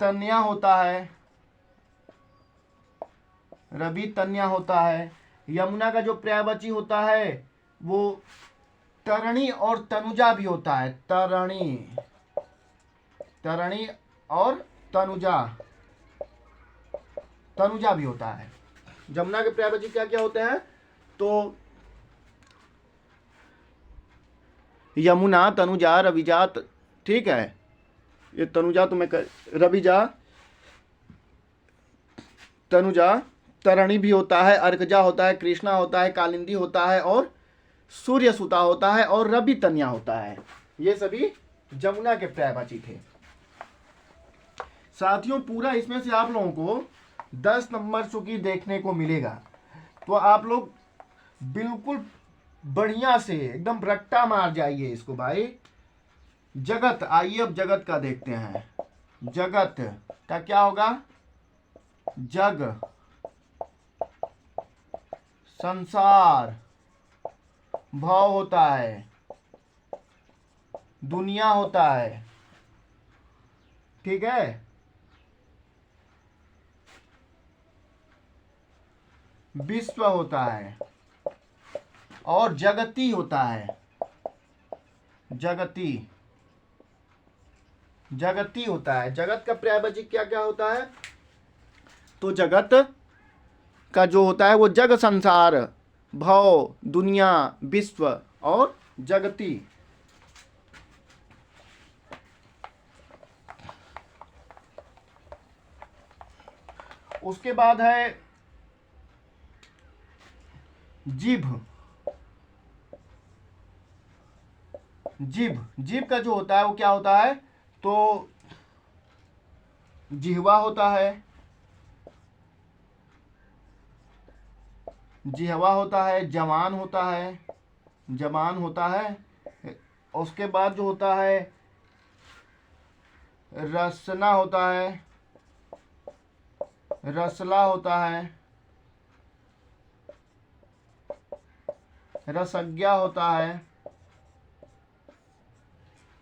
तन्या होता है, रवि तन्या होता है। यमुना का जो पर्यायवाची होता है वो तरणी और तनुजा भी होता है, तरणी, तरणी और तनुजा, तनुजा भी होता है। जमुना के पर्यायवाची क्या क्या होते हैं? तो यमुना, तनुजा, रविजा, ठीक है, ये तनुजा तो मैं रविजा, तनुजा, तरणी भी होता है, अर्कजा होता है, कृष्णा होता है, कालिंदी होता है और सूर्य सुता होता है और रवि तन्या होता है। ये सभी जमुना के पर्यायवाची थे। साथियों पूरा इसमें से आप लोगों को 10 नंबर चूंकि देखने को मिलेगा, तो आप लोग बिल्कुल बढ़िया से एकदम रट्टा मार जाइए इसको भाई। जगत, आइए अब जगत का देखते हैं। जगत का क्या होगा? जग, संसार, भव होता है, दुनिया होता है, ठीक है, विश्व होता है और जगती होता है, जगती, जगती होता है। जगत का पर्यायवाची क्या क्या होता है? तो जगत का जो होता है वो जग, संसार, भव, दुनिया, विश्व और जगती। उसके बाद है जीभ, जीभ, जीभ का जो होता है वो क्या होता है? तो जिह्वा होता है, जिह्वा होता है, जवान होता है, जवान होता है। उसके बाद जो होता है रसना होता है, रसला होता है, रसज्ञा होता है,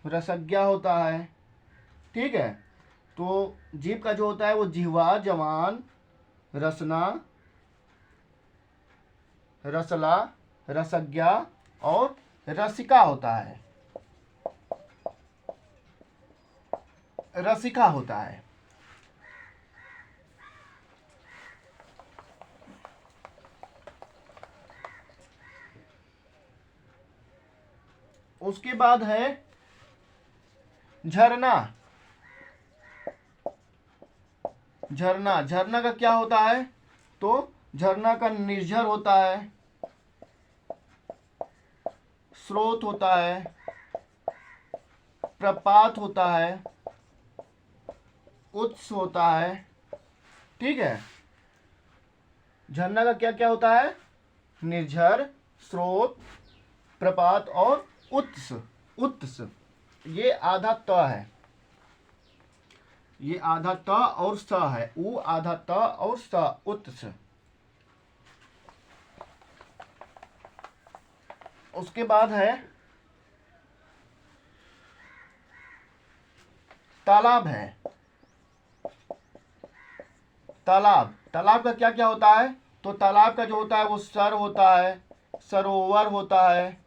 रसज्ञा होता है, ठीक है। तो जीभ का जो होता है वो जिह्वा, जवान, रसना, रसला, रसज्ञा और रसिका होता है, रसिका होता है। उसके बाद है झरना, झरना, झरना का क्या होता है? तो झरना का निर्झर होता है, स्रोत होता है, प्रपात होता है, उत्स होता है, ठीक है। झरना का क्या क्या होता है? निर्झर, स्रोत, प्रपात और उत्स, उत्स। ये आधा त है, ये आधा त और स है, उ आधा त और स, उत्स। उसके बाद है तालाब है, तालाब, तालाब का क्या क्या होता है? तो तालाब का जो होता है वो सर होता है, सरोवर होता है।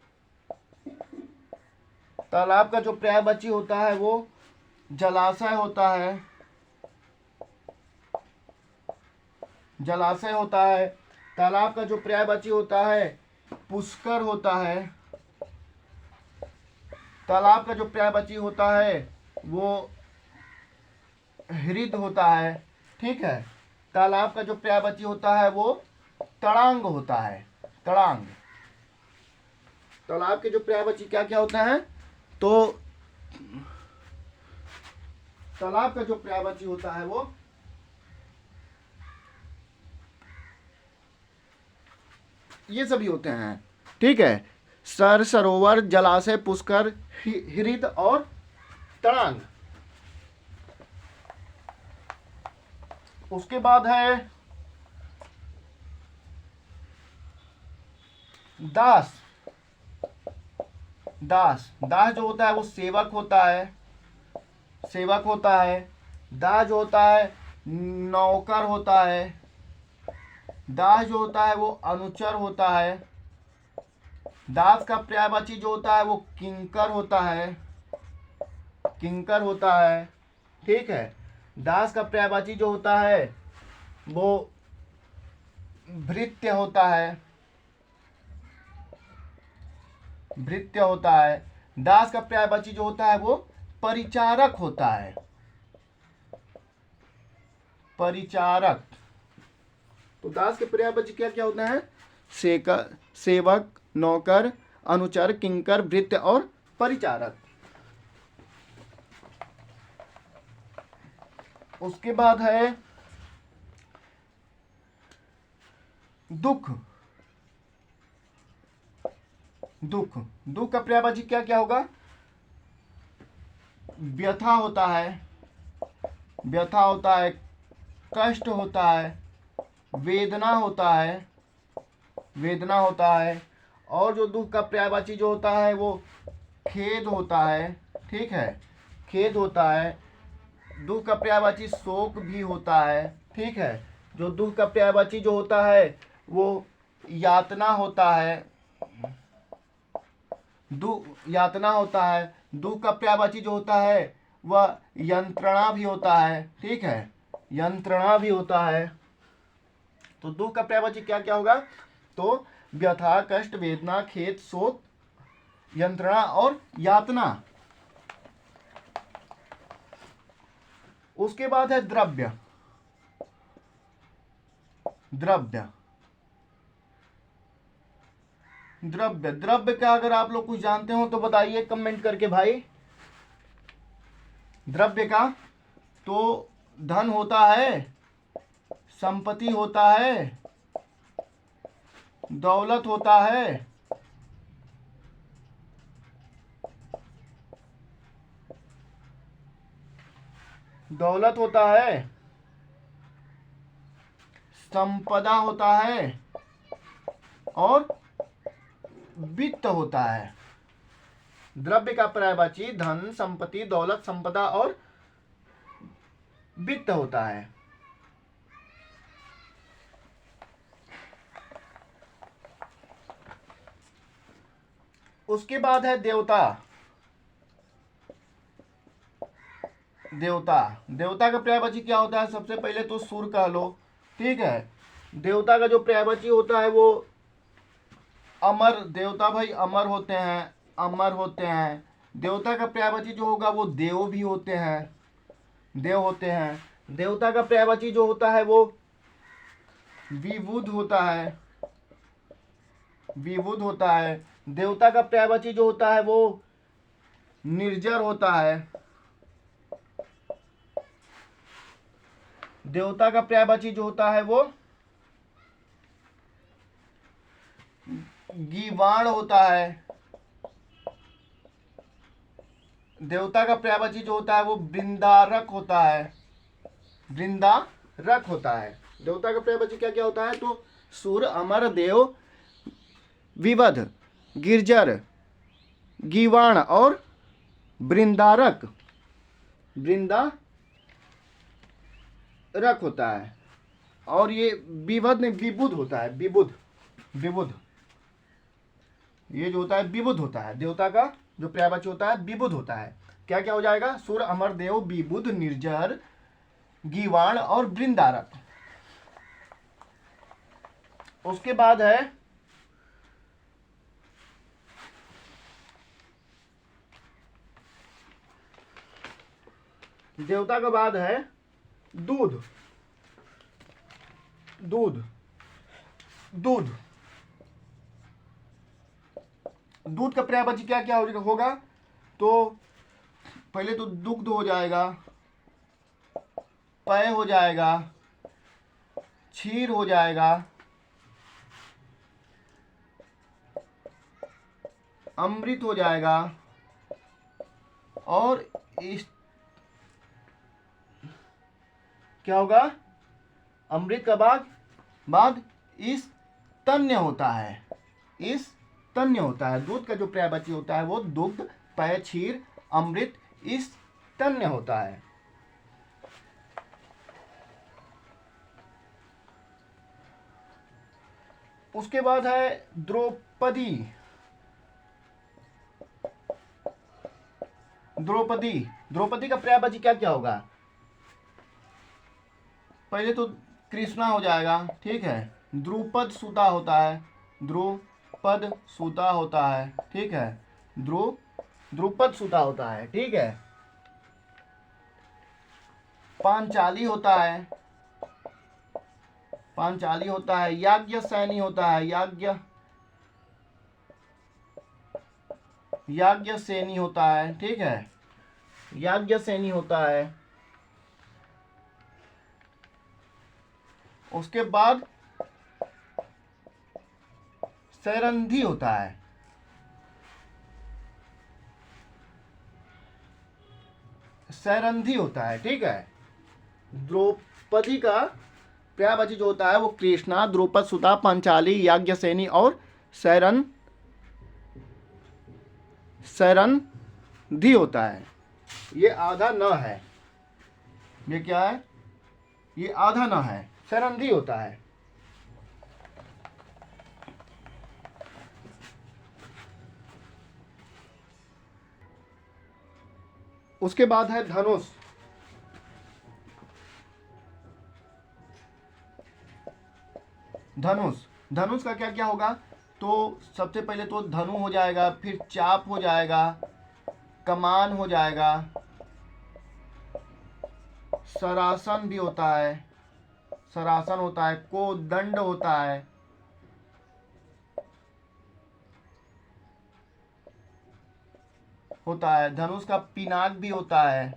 तालाब का जो पर्यायवाची होता है वो जलाशय होता है, जलाशय होता है। तालाब का जो पर्यायवाची होता है पुष्कर होता है। तालाब का जो पर्यायवाची होता है वो हृद होता है, ठीक है। तालाब का जो पर्यायवाची होता है वो तड़ांग होता है, तड़ांग। तालाब के जो पर्यायवाची क्या क्या होते हैं? तो तालाब का जो पर्यायवाची होता है वो ये सभी होते हैं। ठीक है, सर, सरोवर, जलाशय, पुष्कर, हृद और तड़ांग। उसके बाद है दास। दास, दास जो होता है वो सेवक होता है, सेवक होता है। दास जो होता है नौकर होता है। दास जो होता है वो अनुचर होता है। दास का पर्यायवाची जो होता है वो किंकर होता है, किंकर होता है। ठीक है, दास का पर्यायवाची जो होता है वो भृत्य होता है, भृत्य होता है। दास का पर्यायवाची जो होता है वो परिचारक होता है, परिचारक। तो दास के पर्यायवाची क्या क्या होते हैं? सेवक, नौकर, अनुचर, किंकर, भृत्य और परिचारक। उसके बाद है दुख। दुख, दुख का पर्यायवाची क्या क्या होगा? व्यथा होता है, व्यथा होता है, कष्ट होता है, वेदना होता है, वेदना होता है। और जो दुख का पर्यायवाची जो होता है वो खेद होता है। ठीक है, खेद होता है। दुख का पर्यायवाची शोक भी होता है। ठीक है, जो दुख का पर्यायवाची जो होता है वो यातना होता है, यातना होता है। दुख का पर्यायवाची जो होता है वह यंत्रणा भी होता है। ठीक है, यंत्रणा भी होता है। तो दुख का पर्यायवाची क्या क्या होगा? तो व्यथा, कष्ट, वेदना, खेद, शोक, यंत्रणा और यातना। उसके बाद है द्रव्य। द्रव्य, द्रव्य, द्रव्य का अगर आप लोग कुछ जानते हो तो बताइए कमेंट करके भाई। द्रव्य का तो धन होता है, संपत्ति होता है, दौलत होता है, दौलत होता है, संपदा होता है और वित्त होता है। द्रव्य का पर्यायवाची धन, संपत्ति, दौलत, संपदा और वित्त होता है। उसके बाद है देवता। देवता, देवता का पर्यायवाची क्या होता है? सबसे पहले तो सुर कह लो। ठीक है, देवता का जो पर्यायवाची होता है वो अमर। देवता भाई अमर होते हैं, अमर होते हैं। देवता का पर्यायवाची जो होगा वो देव भी होते हैं, देव होते हैं। देवता का पर्यायवाची जो होता है वो विबुध होता है, विबुध होता है। देवता का पर्यायवाची जो होता है वो निर्जर होता है। देवता का पर्यायवाची जो होता है वो गीवाण होता है। देवता का पर्यायवाची जो होता है वो वृंदारक होता है, वृंदारक होता है। देवता का पर्यायवाची क्या क्या होता है? तो सुर, अमर, देव, विवध, गिरजर, गीवाण और वृंदारक, वृंदारक होता है। और ये विवध नहीं, विबुध होता है, विबुध, विबुध। ये जो होता है विबुध होता है। देवता का जो पर्यायवाची होता है विबुध होता है। क्या क्या हो जाएगा? सुर, अमर, देव, विबुध, निर्जर, गीवाण और वृंदारक। उसके बाद है देवता का बाद है दूध। दूध, दूध, दूध का पर्यायवाची क्या क्या होगा? तो पहले तो दुग्ध हो जाएगा, पेय हो जाएगा, क्षीर हो जाएगा, अमृत हो जाएगा, और इस क्या होगा, अमृत का बाद इस तन्य होता है, इस तन्य होता है। दूध का जो पर्यायवाची होता है वो दुग्ध, पेय, क्षीर, अमृत, इस तन्य होता है। उसके बाद है द्रौपदी। द्रौपदी, द्रौपदी का पर्यायवाची क्या क्या होगा? पहले तो कृष्णा हो जाएगा, ठीक है। द्रुपद सुता होता है, द्रुपद सुता होता है, ठीक है। द्रुपद सुता होता है, ठीक है। पांचाली होता है, पांचाली होता है। याज्ञसेनी होता है, याज्ञसेनी होता है, ठीक है। याज्ञसेनी होता है। उसके बाद सैरंधी होता है, सैरंधी होता है, ठीक है। द्रौपदी का पर्यायवाची जो होता है वो कृष्णा, द्रुपद सुता, पांचाली, याज्ञसेनी और सैरंधी होता है। ये आधा न है, ये क्या है, ये आधा न है, सैरंधी होता है। उसके बाद है धनुष। धनुष, धनुष का क्या क्या होगा? तो सबसे पहले तो धनु हो जाएगा, फिर चाप हो जाएगा, कमान हो जाएगा, सरासन भी होता है, सरासन होता है, कोदंड होता है, धनुष का पिनाक भी होता है,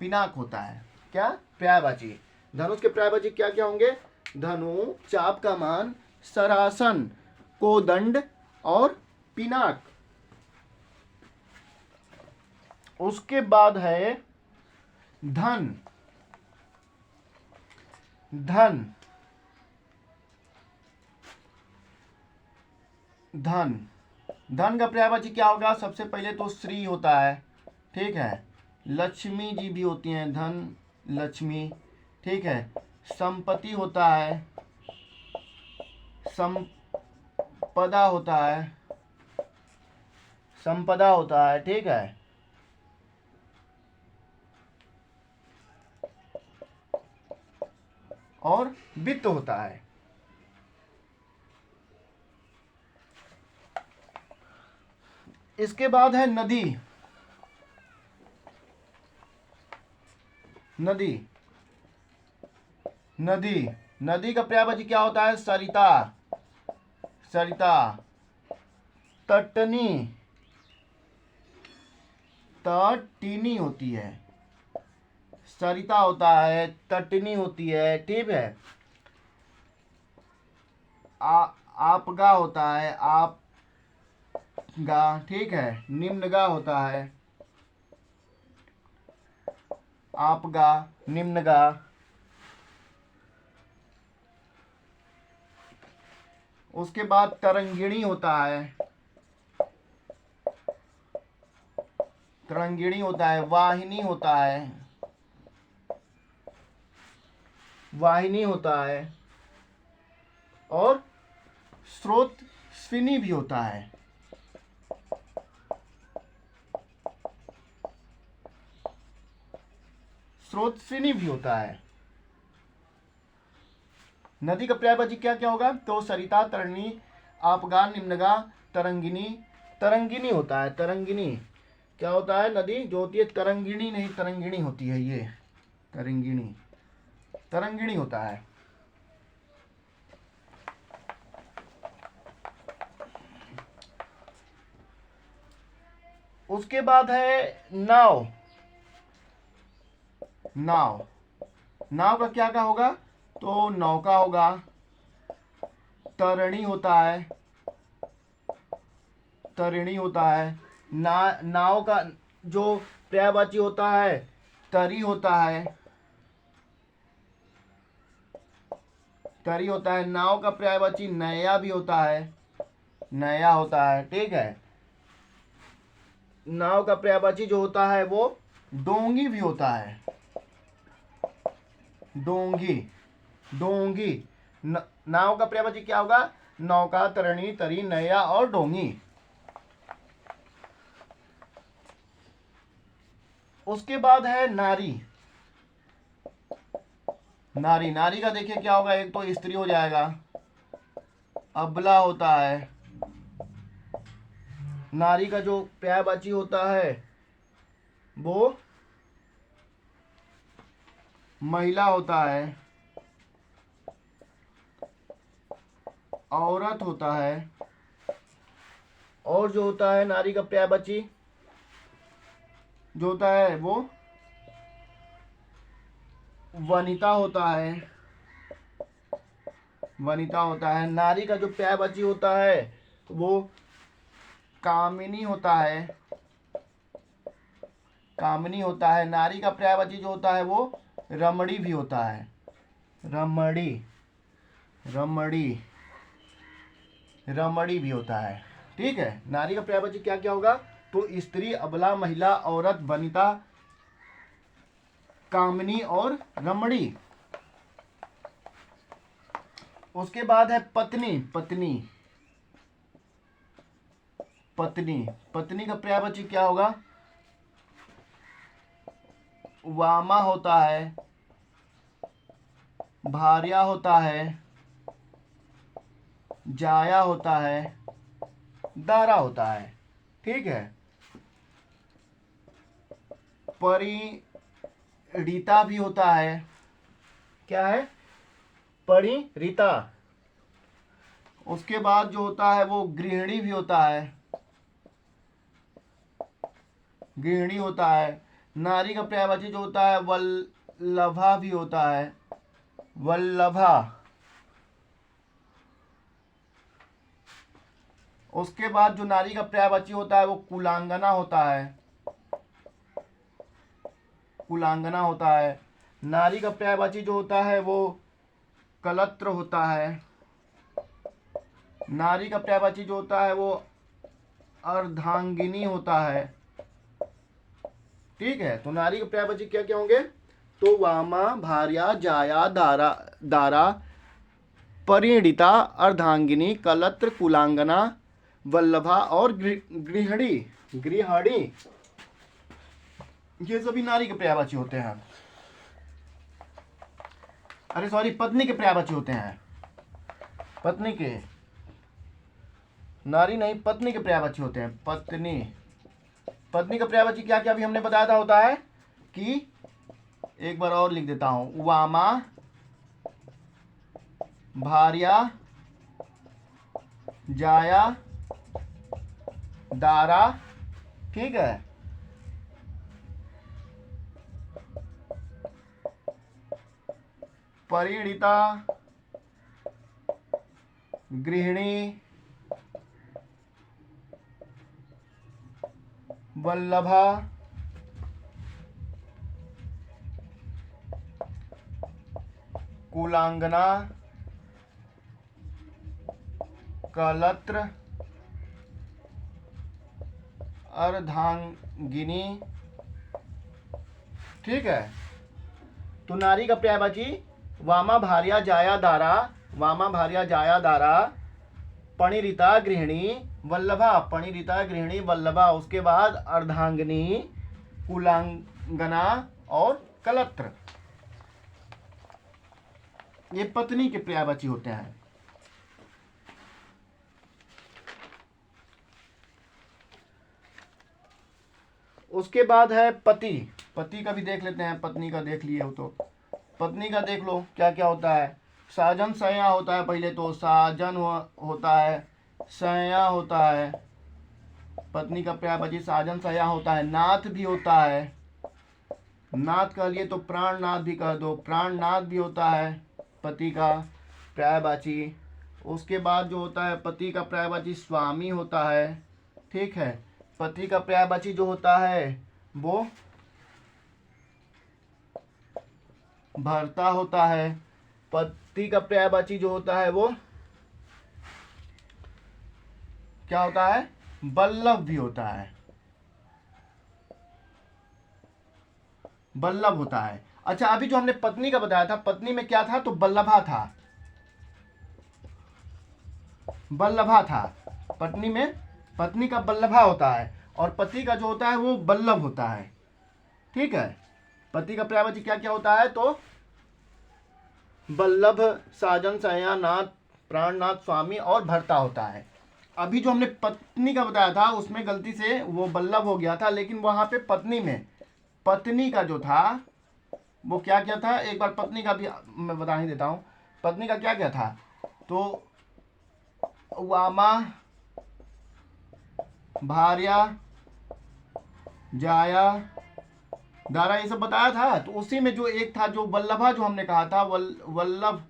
पिनाक होता है। क्या पर्यायवाची? धनुष के पर्यायवाची क्या क्या होंगे? धनु, चाप, कमान, सरासन, कोदंड और पिनाक। उसके बाद है धन। धन, धन, धन का पर्यायवाची क्या होगा? सबसे पहले तो श्री होता है, ठीक है। लक्ष्मी जी भी होती हैं, धन, लक्ष्मी, ठीक है। संपत्ति होता है, संपदा होता है, संपदा होता है, ठीक है। और वित्त होता है। इसके बाद है नदी। नदी, नदी, नदी का पर्यायवाची क्या होता है? सरिता, सरिता, तटनी, तटिनी होती है, सरिता होता है, तटनी होती है, ठीक है। आपगा होता है, आपगा, ठीक है। निम्नगा होता है, आपगा, निम्नगा। उसके बाद तरंगिणी होता है, तरंगिणी होता है, वाहिनी होता है, वाहिनी होता है, और स्रोत स्विनी भी होता है। स्रोत स्विनी भी होता है। नदी का पर्यायवाची क्या क्या होगा? तो सरिता, तरणी, आपगा, निम्नगा, तरंगिनी। तरंगिनी होता है, तरंगिनी क्या होता है? नदी जो होती है, तरंगिणी नहीं, तरंगिणी होती है, ये तरंगिणी, तरंगिणी होता है। उसके बाद है नाव। नाव, नाव का क्या क्या होगा? तो नौका होगा, तरणी होता है, तरिणी होता है। नाव का जो पर्यायवाची होता है तरी होता है, तरी होता है। नाव का पर्यायवाची नया भी होता है, नया होता है। ठीक है, नाव का पर्यायवाची जो होता है वो डोंगी भी होता है, डोंगी, डोंगी। नाव का पर्यायवाची क्या होगा? नौका, तरणि, तरी, नया और डोंगी। उसके बाद है नारी। नारी, नारी का देखिए क्या होगा, एक तो स्त्री हो जाएगा, अबला होता है। नारी का जो पर्यायवाची होता है वो महिला होता है, औरत होता है। और जो होता है नारी का पर्यायवाची जो होता है वो वनिता होता है, वनिता होता है। नारी का जो पर्यायवाची होता है वो कामिनी होता है, कामिनी होता है। नारी का पर्यायवाची जो होता है वो रमणी भी होता है, रमणी, रमणी, रमणी भी होता है। ठीक है, नारी का पर्यायवाची क्या क्या होगा? तो स्त्री, अबला, महिला, औरत, वनिता, कामिनी और रमणी। उसके बाद है पत्नी। पत्नी, पत्नी, पत्नी का पर्यायवाची क्या होगा? वामा होता है, भार्या होता है, जाया होता है, दारा होता है। ठीक है, परिणीता भी होता है। क्या है? परिणीता। उसके बाद जो होता है वो गृहिणी भी होता है, गृहिणी होता है। नारी का पर्यायवाची जो होता है वल्लभा भी होता है, वल्लभा। उसके बाद जो नारी का पर्यायवाची होता है वो कुलांगना होता है, कुलांगना होता है। नारी का पर्यायवाची जो होता है वो कलत्र होता है। नारी का पर्यायवाची जो होता है वो अर्धांगिनी होता है। ठीक है, तो नारी के पर्यायवाची क्या क्या होंगे? तो वामा, भार्या, जाया, दारा, दारा, परिणीता, अर्धांगिनी, कलत्र, कुलांगना, वल्लभा और गृहिणी, गृहिणी। ये सभी नारी के पर्यायवाची होते हैं। अरे सॉरी, पत्नी के पर्यायवाची होते हैं, पत्नी के, नारी नहीं, पत्नी के पर्यायवाची होते हैं। पत्नी, पत्नी का पर्यायवाची क्या क्या अभी हमने बताया था होता है कि, एक बार और लिख देता हूं, वामा, भार्या, जाया, दारा। ठीक है, परिणीता, गृहिणी, वल्लभा, कुलांगना, कलत्र, अर्धांगिनी। ठीक है, तो नारी का पर्यायवाची वामा, भार्या, जाया, दारा, वामा, भार्या, जाया, दारा, परिणीता, गृहिणी, वल्लभा, परिणीता, गृहिणी, वल्लभा। उसके बाद अर्धांगिनी, कुलांगना और कलत्र। ये पत्नी के पर्यायवाची होते हैं। उसके बाद है पति। पति का भी देख लेते हैं, पत्नी का देख लिए हो तो पत्नी का देख लो क्या क्या होता है। साजन सया होता है, पहले तो साजन होता है, सया होता है। पत्नी का पर्यायवाची साजन सया होता है। नाथ भी होता है, नाथ कह लिए तो प्राणनाथ भी कह दो, प्राणनाथ भी होता है पति का पर्यायवाची। उसके बाद जो होता है पति का पर्यायवाची स्वामी होता है, ठीक है। पति का पर्यायवाची जो होता है वो भर्ता होता है। पति का पर्यायवाची जो होता है वो क्या होता है, वल्लभ भी होता है, वल्लभ होता है। अच्छा, अभी जो हमने पत्नी का बताया था, पत्नी में क्या था, तो वल्लभा था, वल्लभा था। पत्नी में, पत्नी का वल्लभा होता है और पति का जो होता है वो वल्लभ होता है। ठीक है। पति का पर्यायवाची क्या क्या होता है, तो वल्लभ, साजन, सयानाथ, प्राणनाथ, स्वामी और भर्ता होता है। अभी जो हमने पत्नी का बताया था उसमें गलती से वो वल्लभ हो गया था, लेकिन वहां पे पत्नी में, पत्नी का जो था वो क्या क्या था, एक बार पत्नी का भी मैं बता ही देता हूँ। पत्नी का क्या क्या था, तो वामा, भार्या, जाया, दारा, ये सब बताया था। तो उसी में जो एक था जो वल्लभा, जो हमने कहा था वल्लभ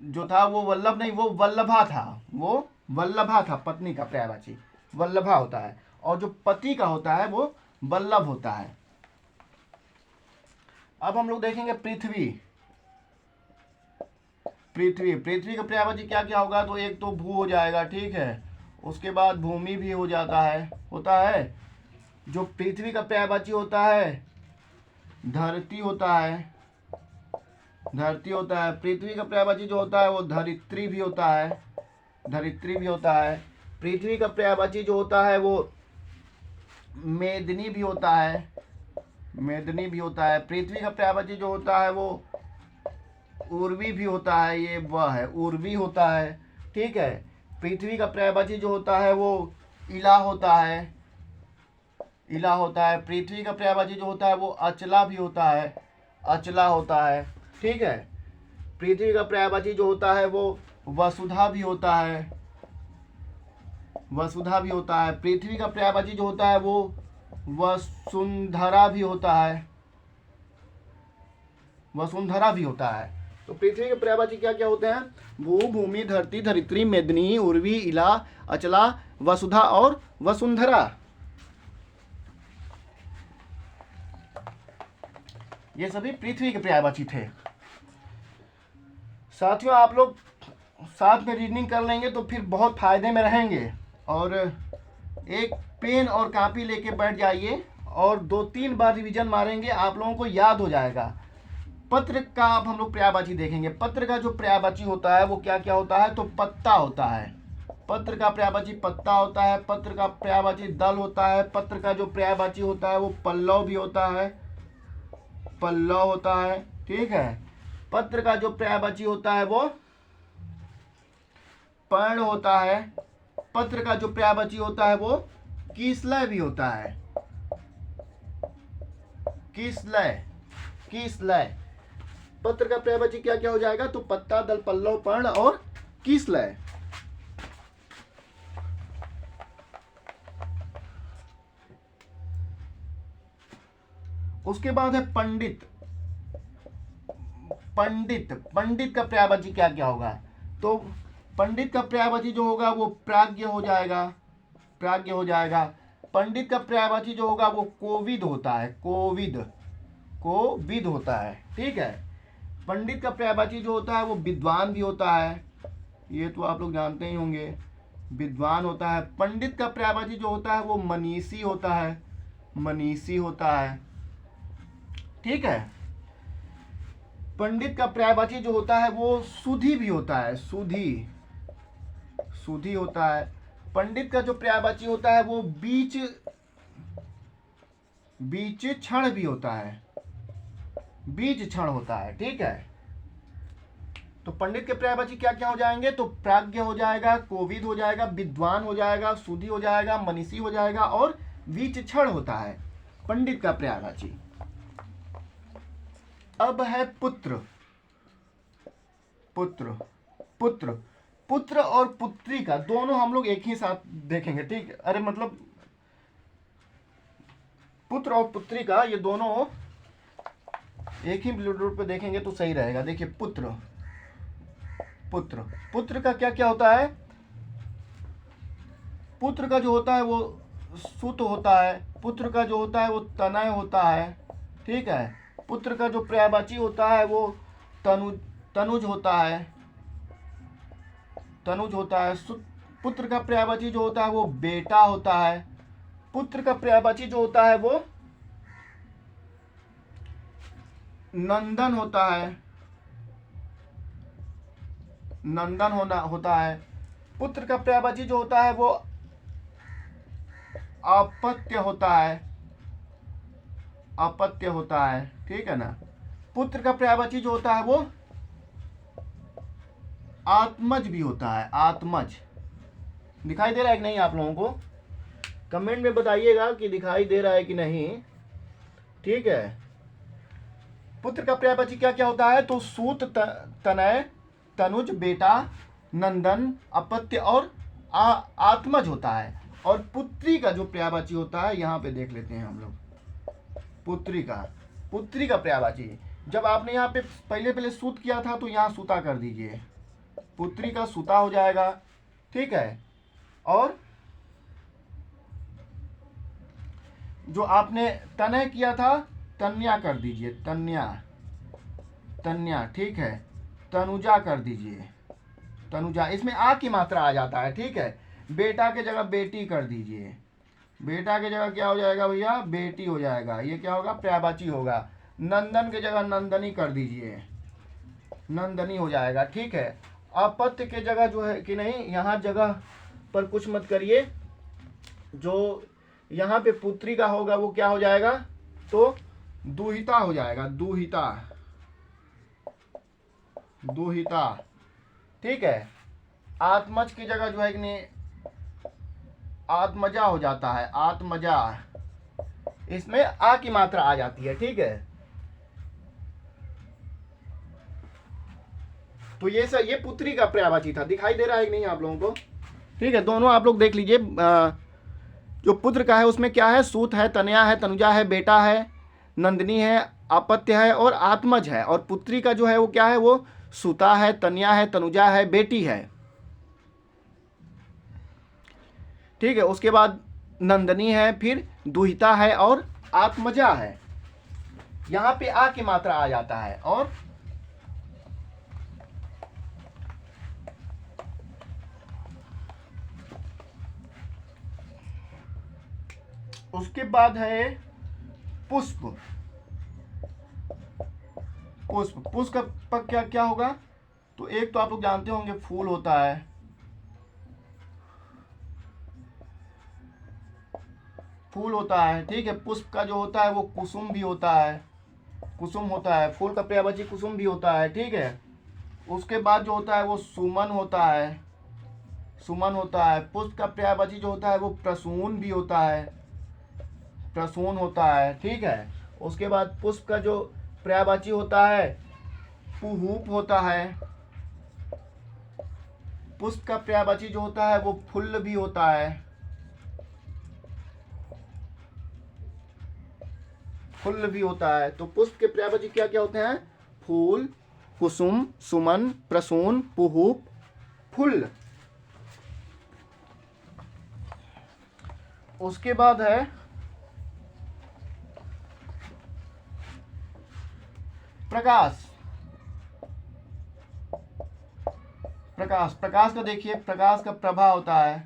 जो था वो वल्लभ नहीं, वो वल्लभा था, वो वल्लभा था। पत्नी का पर्यायवाची वल्लभा होता है और जो पति का होता है वो वल्लभ होता है। अब हम लोग देखेंगे पृथ्वी। पृथ्वी, पृथ्वी का पर्यायवाची क्या क्या होगा, तो एक तो भू हो जाएगा, ठीक है। उसके बाद भूमि भी हो जाता है, होता है। जो पृथ्वी का पर्यायवाची होता है धरती होता है, धरती होता है। पृथ्वी का पर्यायवाची जो होता है वो धरित्री भी होता है, धरित्री भी होता है। पृथ्वी का पर्यायवाची जो होता है वो मेदिनी भी होता है, मेदिनी भी होता है। पृथ्वी का पर्यायवाची जो होता है वो उर्वी भी होता है, ये वह है, उर्वी होता है, ठीक है। पृथ्वी का पर्यायवाची जो होता है वो इला होता है, इला होता है। पृथ्वी का पर्यायवाची जो होता है वो अचला भी होता है, अचला होता है, ठीक है। पृथ्वी का पर्यायवाची जो होता है वो वसुधा भी होता है, वसुधा भी होता है। पृथ्वी का पर्यायवाची जो होता है वो वसुंधरा भी होता है, वसुंधरा भी होता है। तो पृथ्वी के पर्यायवाची क्या क्या होते हैं, भू, भूमि, धरती, धरित्री, मेदिनी, उर्वी, इला, अचला, वसुधा और वसुंधरा। ये सभी पृथ्वी के पर्यायवाची थे। साथियों, आप लोग साथ में रीडिंग कर लेंगे तो फिर बहुत फायदे में रहेंगे। और एक पेन और कॉपी लेके बैठ जाइए और 2-3 बार रिवीजन मारेंगे, आप लोगों को याद हो जाएगा। पत्र का अब हम लोग पर्यायवाची देखेंगे। पत्र का जो पर्यायवाची होता है वो क्या क्या होता है, तो पत्ता होता है। पत्र का पर्यायवाची पत्ता होता है। पत्र का पर्यायवाची दल होता है। पत्र का जो पर्यायवाची होता है वो पल्लव भी होता है, पल्लव होता है, ठीक है। पत्र का जो पर्यायवाची होता है वो पर्ण होता है। पत्र का जो पर्यायवाची होता है वो कीसलय भी होता है, कीसलय, कीसलय। पत्र का पर्यायवाची क्या क्या हो जाएगा, तो पत्ता, दल, पल्लव, पर्ण और कीसलय। उसके बाद है पंडित। पंडित, पंडित का पर्यायवाची क्या क्या होगा, तो पंडित का पर्यायवाची जो होगा वो प्राज्ञ हो जाएगा, प्राज्ञ हो जाएगा। पंडित का पर्यायवाची जो होगा वो कोविद होता है, कोविद, कोविद होता है, ठीक है। पंडित का पर्यायवाची जो होता है वो विद्वान भी होता है, ये तो आप लोग जानते ही होंगे, विद्वान होता है। पंडित का पर्यायवाची जो होता है वो मनीषी होता है, मनीषी होता है, ठीक है। पंडित का पर्यायवाची जो होता है वो सुधी भी होता है, सुधी, सुधी होता है। पंडित का जो पर्यायवाची होता है वो बीच, बीच क्षण भी होता है, बीज क्षण होता है, ठीक है। तो पंडित के पर्यायवाची क्या क्या हो जाएंगे, तो प्राज्ञ हो जाएगा, कोविद हो जाएगा, विद्वान हो जाएगा, सुधी हो जाएगा, मनीषी हो जाएगा और बीज क्षण होता है पंडित का पर्यायवाची। अब है पुत्र। पुत्र, पुत्र, पुत्र और पुत्री का दोनों हम लोग एक ही साथ देखेंगे, ठीक है। अरे मतलब पुत्र और पुत्री का ये दोनों एक ही रूप पे देखेंगे तो सही रहेगा। देखिए पुत्र, पुत्र, पुत्र का क्या क्या होता है, पुत्र का जो होता है वो सुत होता है, पुत्र का जो होता है वो तनय होता है, ठीक है। पुत्र का जो पर्यायवाची होता है वो तनुज होता है, तनुज होता है। पुत्र का पर्यायवाची जो होता है वो बेटा होता है। पुत्र का पर्यायवाची जो होता है वो नंदन होता है, नंदन होता है। पुत्र का पर्यायवाची जो होता है वो अपत्य होता है, अपत्य होता है, ठीक है ना। पुत्र का पर्यायवाची जो होता है वो आत्मज भी होता है, आत्मज। दिखाई दे रहा है कि नहीं आप लोगों को? कमेंट में बताइएगा कि दिखाई दे रहा है कि नहीं, ठीक है। पुत्र का पर्यायवाची क्या क्या होता है? तो सूत, तनय, तनुज, बेटा, नंदन, अपत्य और आत्मज होता है। और पुत्री का जो पर्यायवाची होता है, यहाँ पे देख लेते हैं हम लोग। पुत्री का पर्यायवाची, जब आपने यहाँ पे पहले सूत किया था तो यहाँ सूता कर दीजिए, पुत्री का सूता हो जाएगा, ठीक है। और जो आपने तनय किया था, तन्या कर दीजिए, तन्या, ठीक है। तनुजा कर दीजिए, तनुजा। इसमें आ की मात्रा आ जाता है, ठीक है। बेटा के जगह बेटी कर दीजिए, बेटा के जगह क्या हो जाएगा भैया? बेटी हो जाएगा। ये क्या होगा? पर्यायवाची होगा। नंदन के जगह नंदनी कर दीजिए, नंदनी हो जाएगा, ठीक है। अपत्य के जगह जो है कि नहीं, यहाँ जगह पर कुछ मत करिए, जो यहाँ पे पुत्री का होगा वो क्या हो जाएगा? तो दुहिता हो जाएगा, दुहिता, ठीक है। आत्मज की जगह जो है कि नहीं, आत्मजा हो जाता है, आत्मजा। इसमें आ की मात्रा आ जाती है, ठीक है। तो ये पुत्री का पर्यायवाची था। दिखाई दे रहा है कि नहीं आप लोगों को? ठीक है, दोनों आप लोग देख लीजिए। जो पुत्र का है उसमें क्या है? सूत है, तनया है, तनुजा है, बेटा है, नंदिनी है, अपत्य है और आत्मज है। और पुत्री का जो है वो क्या है? वो सुता है, तन्या है, तनुजा है, बेटी है, ठीक है। उसके बाद नंदनी है, फिर दुहिता है और आत्मजा है। यहां पे आ की मात्रा आ जाता है। और उसके बाद है पुष्प। पुष्प का क्या क्या होगा? तो एक तो आप लोग जानते होंगे फूल होता है, फूल होता है, ठीक है। पुष्प का जो होता है वो कुसुम भी होता है, कुसुम होता है। फूल का पर्यायवाची कुसुम भी होता है, ठीक है। उसके बाद जो होता है वो सुमन होता है, सुमन होता है। पुष्प का पर्यायवाची जो होता है वो प्रसून भी होता है, प्रसून होता है, ठीक है। उसके बाद पुष्प का जो पर्यायवाची होता है पुहूप होता है। पुष्प का पर्यायवाची जो होता है वो फुल्ल भी होता है, फुल्ल भी होता है। तो पुष्प के पर्यायवाची क्या क्या होते हैं? फूल, कुसुम, सुमन, प्रसून, पुहूप, फुल्ल। उसके बाद है प्रकाश। प्रकाश का देखिए, प्रकाश का प्रभा होता है,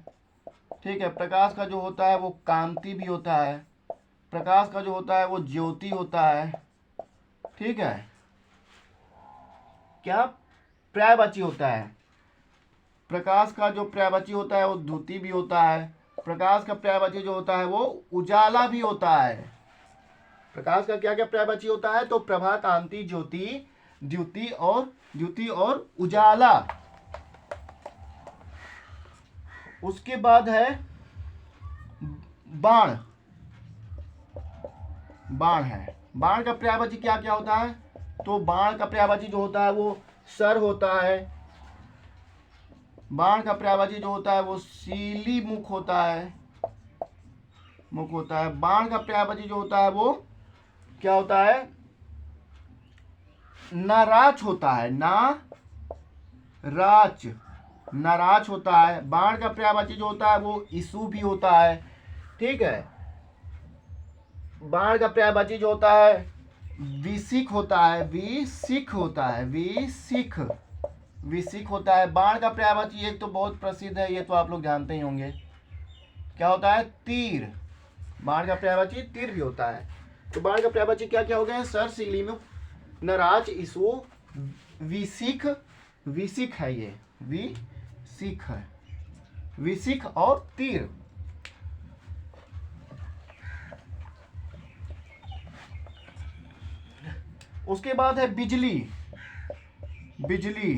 ठीक है। प्रकाश का जो होता है वो कांति भी होता है। प्रकाश का जो होता है वो ज्योति होता है, ठीक है। क्या पर्यायवाची होता है? प्रकाश का जो पर्यायवाची होता है वो द्युति भी होता है। प्रकाश का पर्यायवाची जो होता है वो उजाला भी होता है। प्रकाश का क्या क्या पर्यायवाची होता है? तो प्रभा, कांति, ज्योति, द्युति और उजाला। उसके बाद है बाण। बाण है, बाण का पर्यायवाची क्या क्या होता है? तो बाण का पर्यायवाची जो होता है वो सर होता है। बाण का पर्यायवाची जो होता है वो सीली मुख होता है, मुख होता है। बाण का पर्यायवाची जो होता है वो क्या होता है? नाराच होता है, नाराच होता है। बाण का पर्यायवाची जो होता है वो इसु भी होता है। ठीक है। बाण का पर्यायवाची जो होता है विसिक होता है, विसिक होता है, विसिक, विसिक होता है। बाण का पर्यायवाची एक तो बहुत प्रसिद्ध है, ये तो आप लोग जानते ही होंगे, क्या होता है? तीर। बाण का पर्यायवाची तीर भी होता है। तो बाण का पर्यायवाची क्या क्या हो गया? सर, सिलीमुख, नराज, ईसु, विसिक, विसिक है, ये विसिक है, विसिक और तीर। उसके बाद है बिजली। बिजली,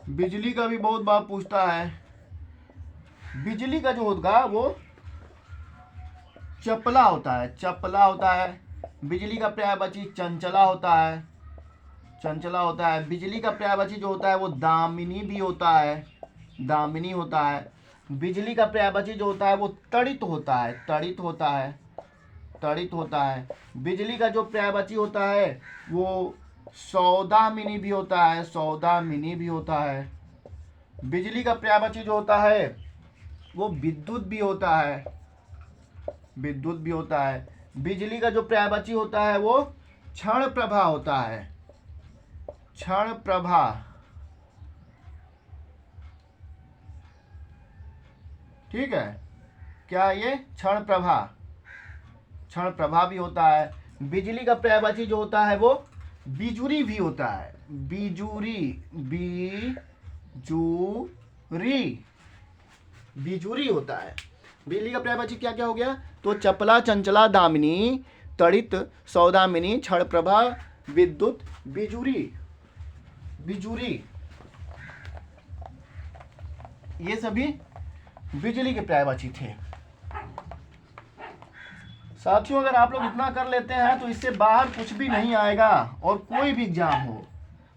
बिजली का भी बहुत बार पूछता है। बिजली का जो होगा वो चपला होता है, चपला होता है। बिजली का पर्यायवाची चंचला होता है, चंचला होता है। बिजली का पर्यायवाची जो होता है वो दामिनी भी होता है, दामिनी होता है। बिजली का पर्यायवाची जो होता है वो तड़ित होता है, तड़ित होता है, तड़ित होता है। बिजली का जो पर्यायवाची होता है वो सौदामिनी भी होता है, सौदामिनी भी होता है। बिजली का पर्यायवाची जो होता है वो विद्युत भी होता है, विद्युत भी होता है। बिजली का जो पर्यायवाची होता है वो क्षण प्रभा होता है, क्षण प्रभा। ठीक है, क्या ये क्षण प्रभा, क्षण प्रभा भी होता है। बिजली का पर्यायवाची जो होता है वो बिजुरी भी होता है, बिजुरी, बिजुरी, बिजुरी होता है। बिजली का पर्यायवाची क्या क्या हो गया? तो चपला, चंचला, दामिनी, तड़ित, सौदामिनी, क्षण प्रभा, विद्युत, बिजुरी, बिजुरी, ये सभी बिजली के पर्यायवाची थे। साथियों, अगर आप लोग इतना कर लेते हैं तो इससे बाहर कुछ भी नहीं आएगा और कोई भी एग्जाम हो।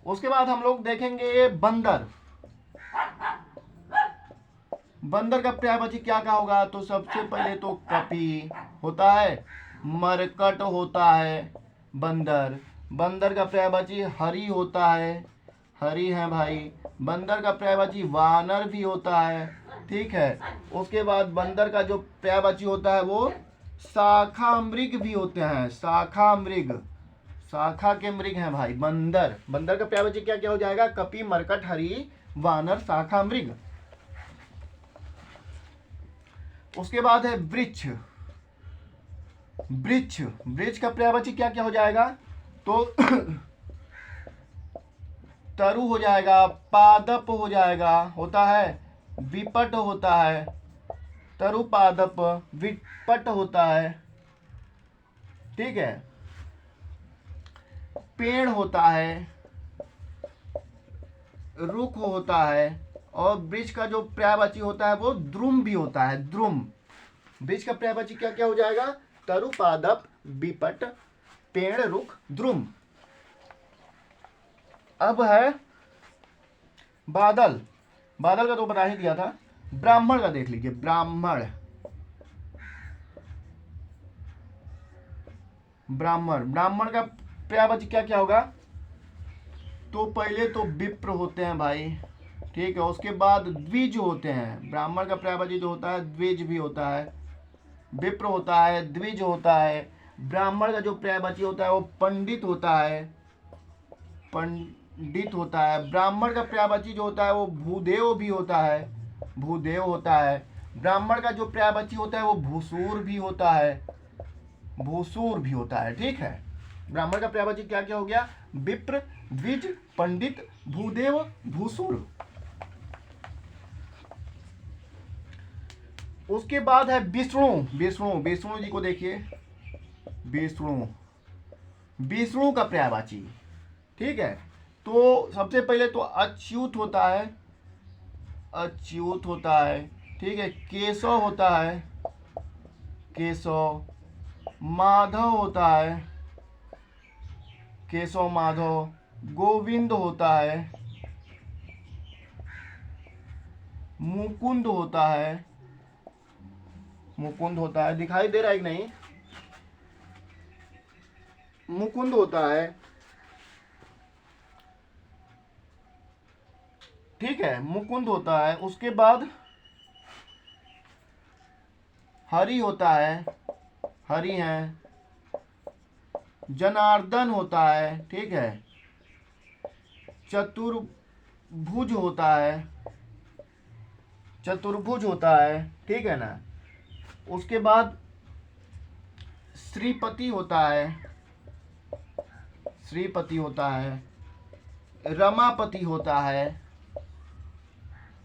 उसके बाद हम लोग देखेंगे बंदर। बंदर का पर्यायवाची क्या क्या होगा? तो सबसे पहले तो कपि होता है, मरकट होता है, बंदर। बंदर का पर्यायवाची हरि होता है, हरि है भाई। बंदर का पर्यायवाची वानर भी होता है, ठीक है। उसके बाद बंदर का जो पर्यायवाची होता है वो शाखा मृग भी होते हैं, शाखा मृग, शाखा के मृग हैं भाई बंदर। बंदर का पर्यायवाची क्या क्या हो जाएगा? कपि, मरकट, हरि, वानर, शाखा मृग। उसके बाद है वृक्ष। वृक्ष, वृक्ष का पर्यायवाची क्या क्या हो जाएगा? तो तरु हो जाएगा, पादप हो जाएगा, होता है, विपट होता है, तरु पादप, विपट होता है, ठीक है। पेड़ होता है, रुख होता है। और वृक्ष का जो पर्यायवाची होता है वो द्रुम भी होता है, द्रुम। वृक्ष का पर्यायवाची क्या क्या हो जाएगा? तरु, पादप, विपट, पेड़, रुख, द्रुम। अब है बादल। बादल का तो बता ही दिया था। ब्राह्मण का देख लीजिए, ब्राह्मण, ब्राह्मण, ब्राह्मण का पर्यायवाची क्या क्या होगा? तो पहले तो विप्र होते हैं भाई, ठीक है। उसके बाद द्विज होते हैं। ब्राह्मण का पर्यायवाची जो होता है द्विज भी होता है, विप्र होता है, द्विज होता है। ब्राह्मण का जो पर्यायवाची होता है वो पंडित होता है, पंडित होता है। ब्राह्मण का पर्यायवाची जो होता है वो भूदेव भी होता है, भूदेव होता है। ब्राह्मण का जो पर्यायवाची होता है वो भूसूर भी होता है, भूसूर भी होता है, ठीक है। ब्राह्मण का पर्यायवाची क्या क्या हो गया? विप्र, द्विज, पंडित, भूदेव, भूसूर। उसके बाद है विष्णु। विष्णु, विष्णु जी को देखिए, विष्णु, विष्णु का पर्यायवाची, ठीक है। तो सबसे पहले तो अच्युत होता है, अच्युत होता है, ठीक है। केशव होता है, केशव। माधव होता है, केशव माधव। गोविंद होता है, मुकुंद होता है, मुकुंद होता है। दिखाई दे रहा है कि नहीं? मुकुंद होता है, ठीक है, मुकुंद होता है। उसके बाद हरि होता है, हरि है, जनार्दन होता है, ठीक है, चतुर्भुज होता है, चतुर्भुज होता है, ठीक है ना। उसके बाद श्रीपति होता है, श्रीपति होता है, रमापति होता है,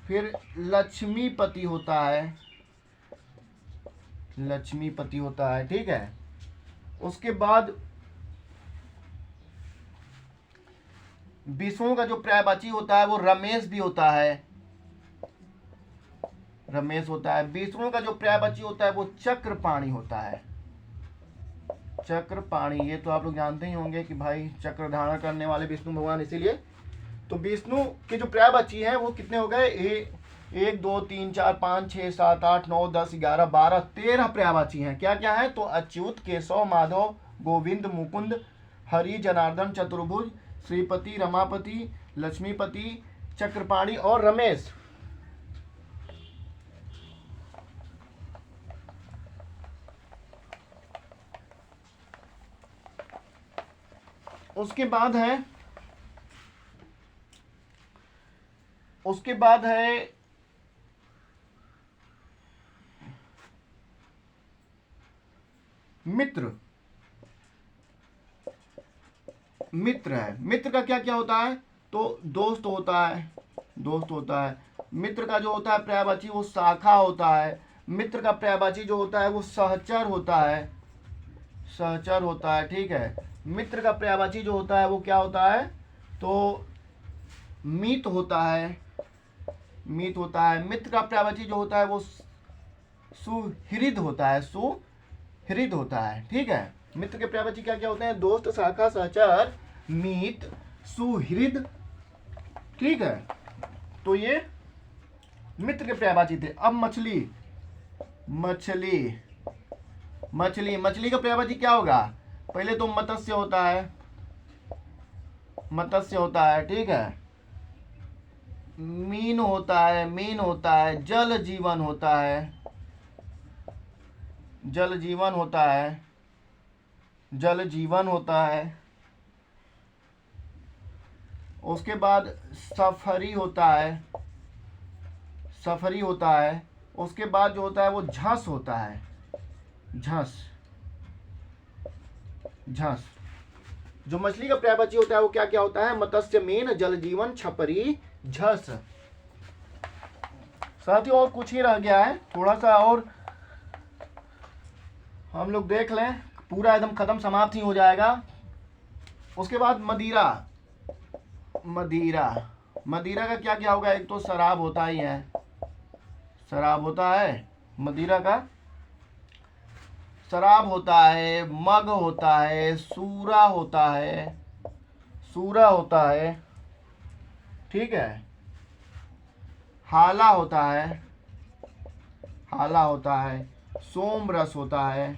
फिर लक्ष्मीपति होता है, लक्ष्मीपति होता है, ठीक है। उसके बाद विष्णु का जो पर्यायवाची होता है वो रमेश भी होता है, रमेश होता है। विष्णु का जो पर्यायवाची होता है वो चक्रपाणि होता है, चक्रपाणि। ये तो आप लोग जानते ही होंगे कि भाई चक्र धारण करने वाले विष्णु भगवान, इसीलिए तो विष्णु के जो पर्यायवाची हैं वो कितने हो गए, 1 2 3 4 5 6 7 8 9 10 11 12 13 पर्यायवाची हैं। क्या क्या है, तो अच्युत, केशव, माधव, गोविंद, मुकुंद, हरि, जनार्दन, चतुर्भुज, श्रीपति, रमापति, लक्ष्मीपति, चक्रपाणि और रमेश। उसके बाद है मित्र। मित्र है, मित्र का क्या क्या होता है, तो दोस्त होता है, दोस्त होता है। मित्र का जो होता है पर्यायवाची वो शाखा होता है। मित्र का पर्यायवाची जो होता है वो सहचर होता है, सहचर होता है, ठीक है। मित्र का पर्यायवाची जो होता है वो क्या होता है, तो मित होता है, मित होता है। मित्र का पर्यायवाची जो होता है वो सुहृद होता है, सुहृद होता है, ठीक है। मित्र के पर्यायवाची क्या क्या होते हैं, दोस्त, शाखा, सहचर, मित, सुहृद, ठीक है। तो ये मित्र के पर्यायवाची थे। अब मछली, मछली, मछली, मछली का पर्यायवाची क्या होगा, पहले तो मत्स्य होता है, मत्स्य होता है, ठीक है। मीन होता है, मीन होता है। जल जीवन होता है, जल जीवन होता है, जल जीवन होता है। उसके बाद सफरी होता है, सफरी होता है। उसके बाद जो होता है वो झंस होता है, झंस, झंस। जो मछली का पर्यायवाची होता है वो क्या क्या होता है, मत्स्य, मीन, जल जीवन, छपरी, झस। साथियों और कुछ ही रह गया है, थोड़ा सा और हम लोग देख लें, पूरा एकदम खत्म, समाप्त ही हो जाएगा। उसके बाद मदिरा, मदिरा, मदिरा का क्या क्या होगा, एक तो शराब होता ही है, शराब होता है मदिरा का, शराब होता है, मग होता है, सूरा होता है, सूरा होता है, ठीक है। हाला होता है, हाला होता है। सोम रस होता है,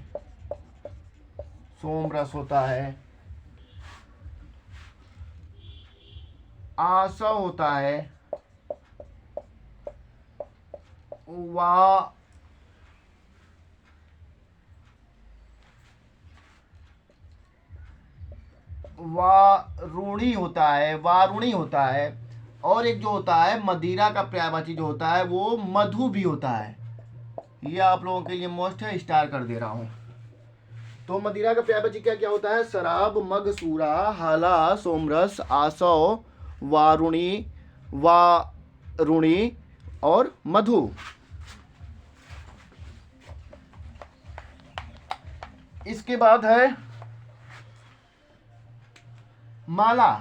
सोम रस होता है। आसव होता है, वारुणी होता है, वारुणी होता है। और एक जो होता है मदिरा का पर्यायवाची जो होता है वो मधु भी होता है। ये आप लोगों के लिए मोस्ट है, स्टार कर दे रहा हूं। तो मदिरा का पर्यायवाची क्या क्या होता है, शराब, मग, सूरा, हाला, सोमरस, आसव, वारुणी, वारुणी और मधु। इसके बाद है माला,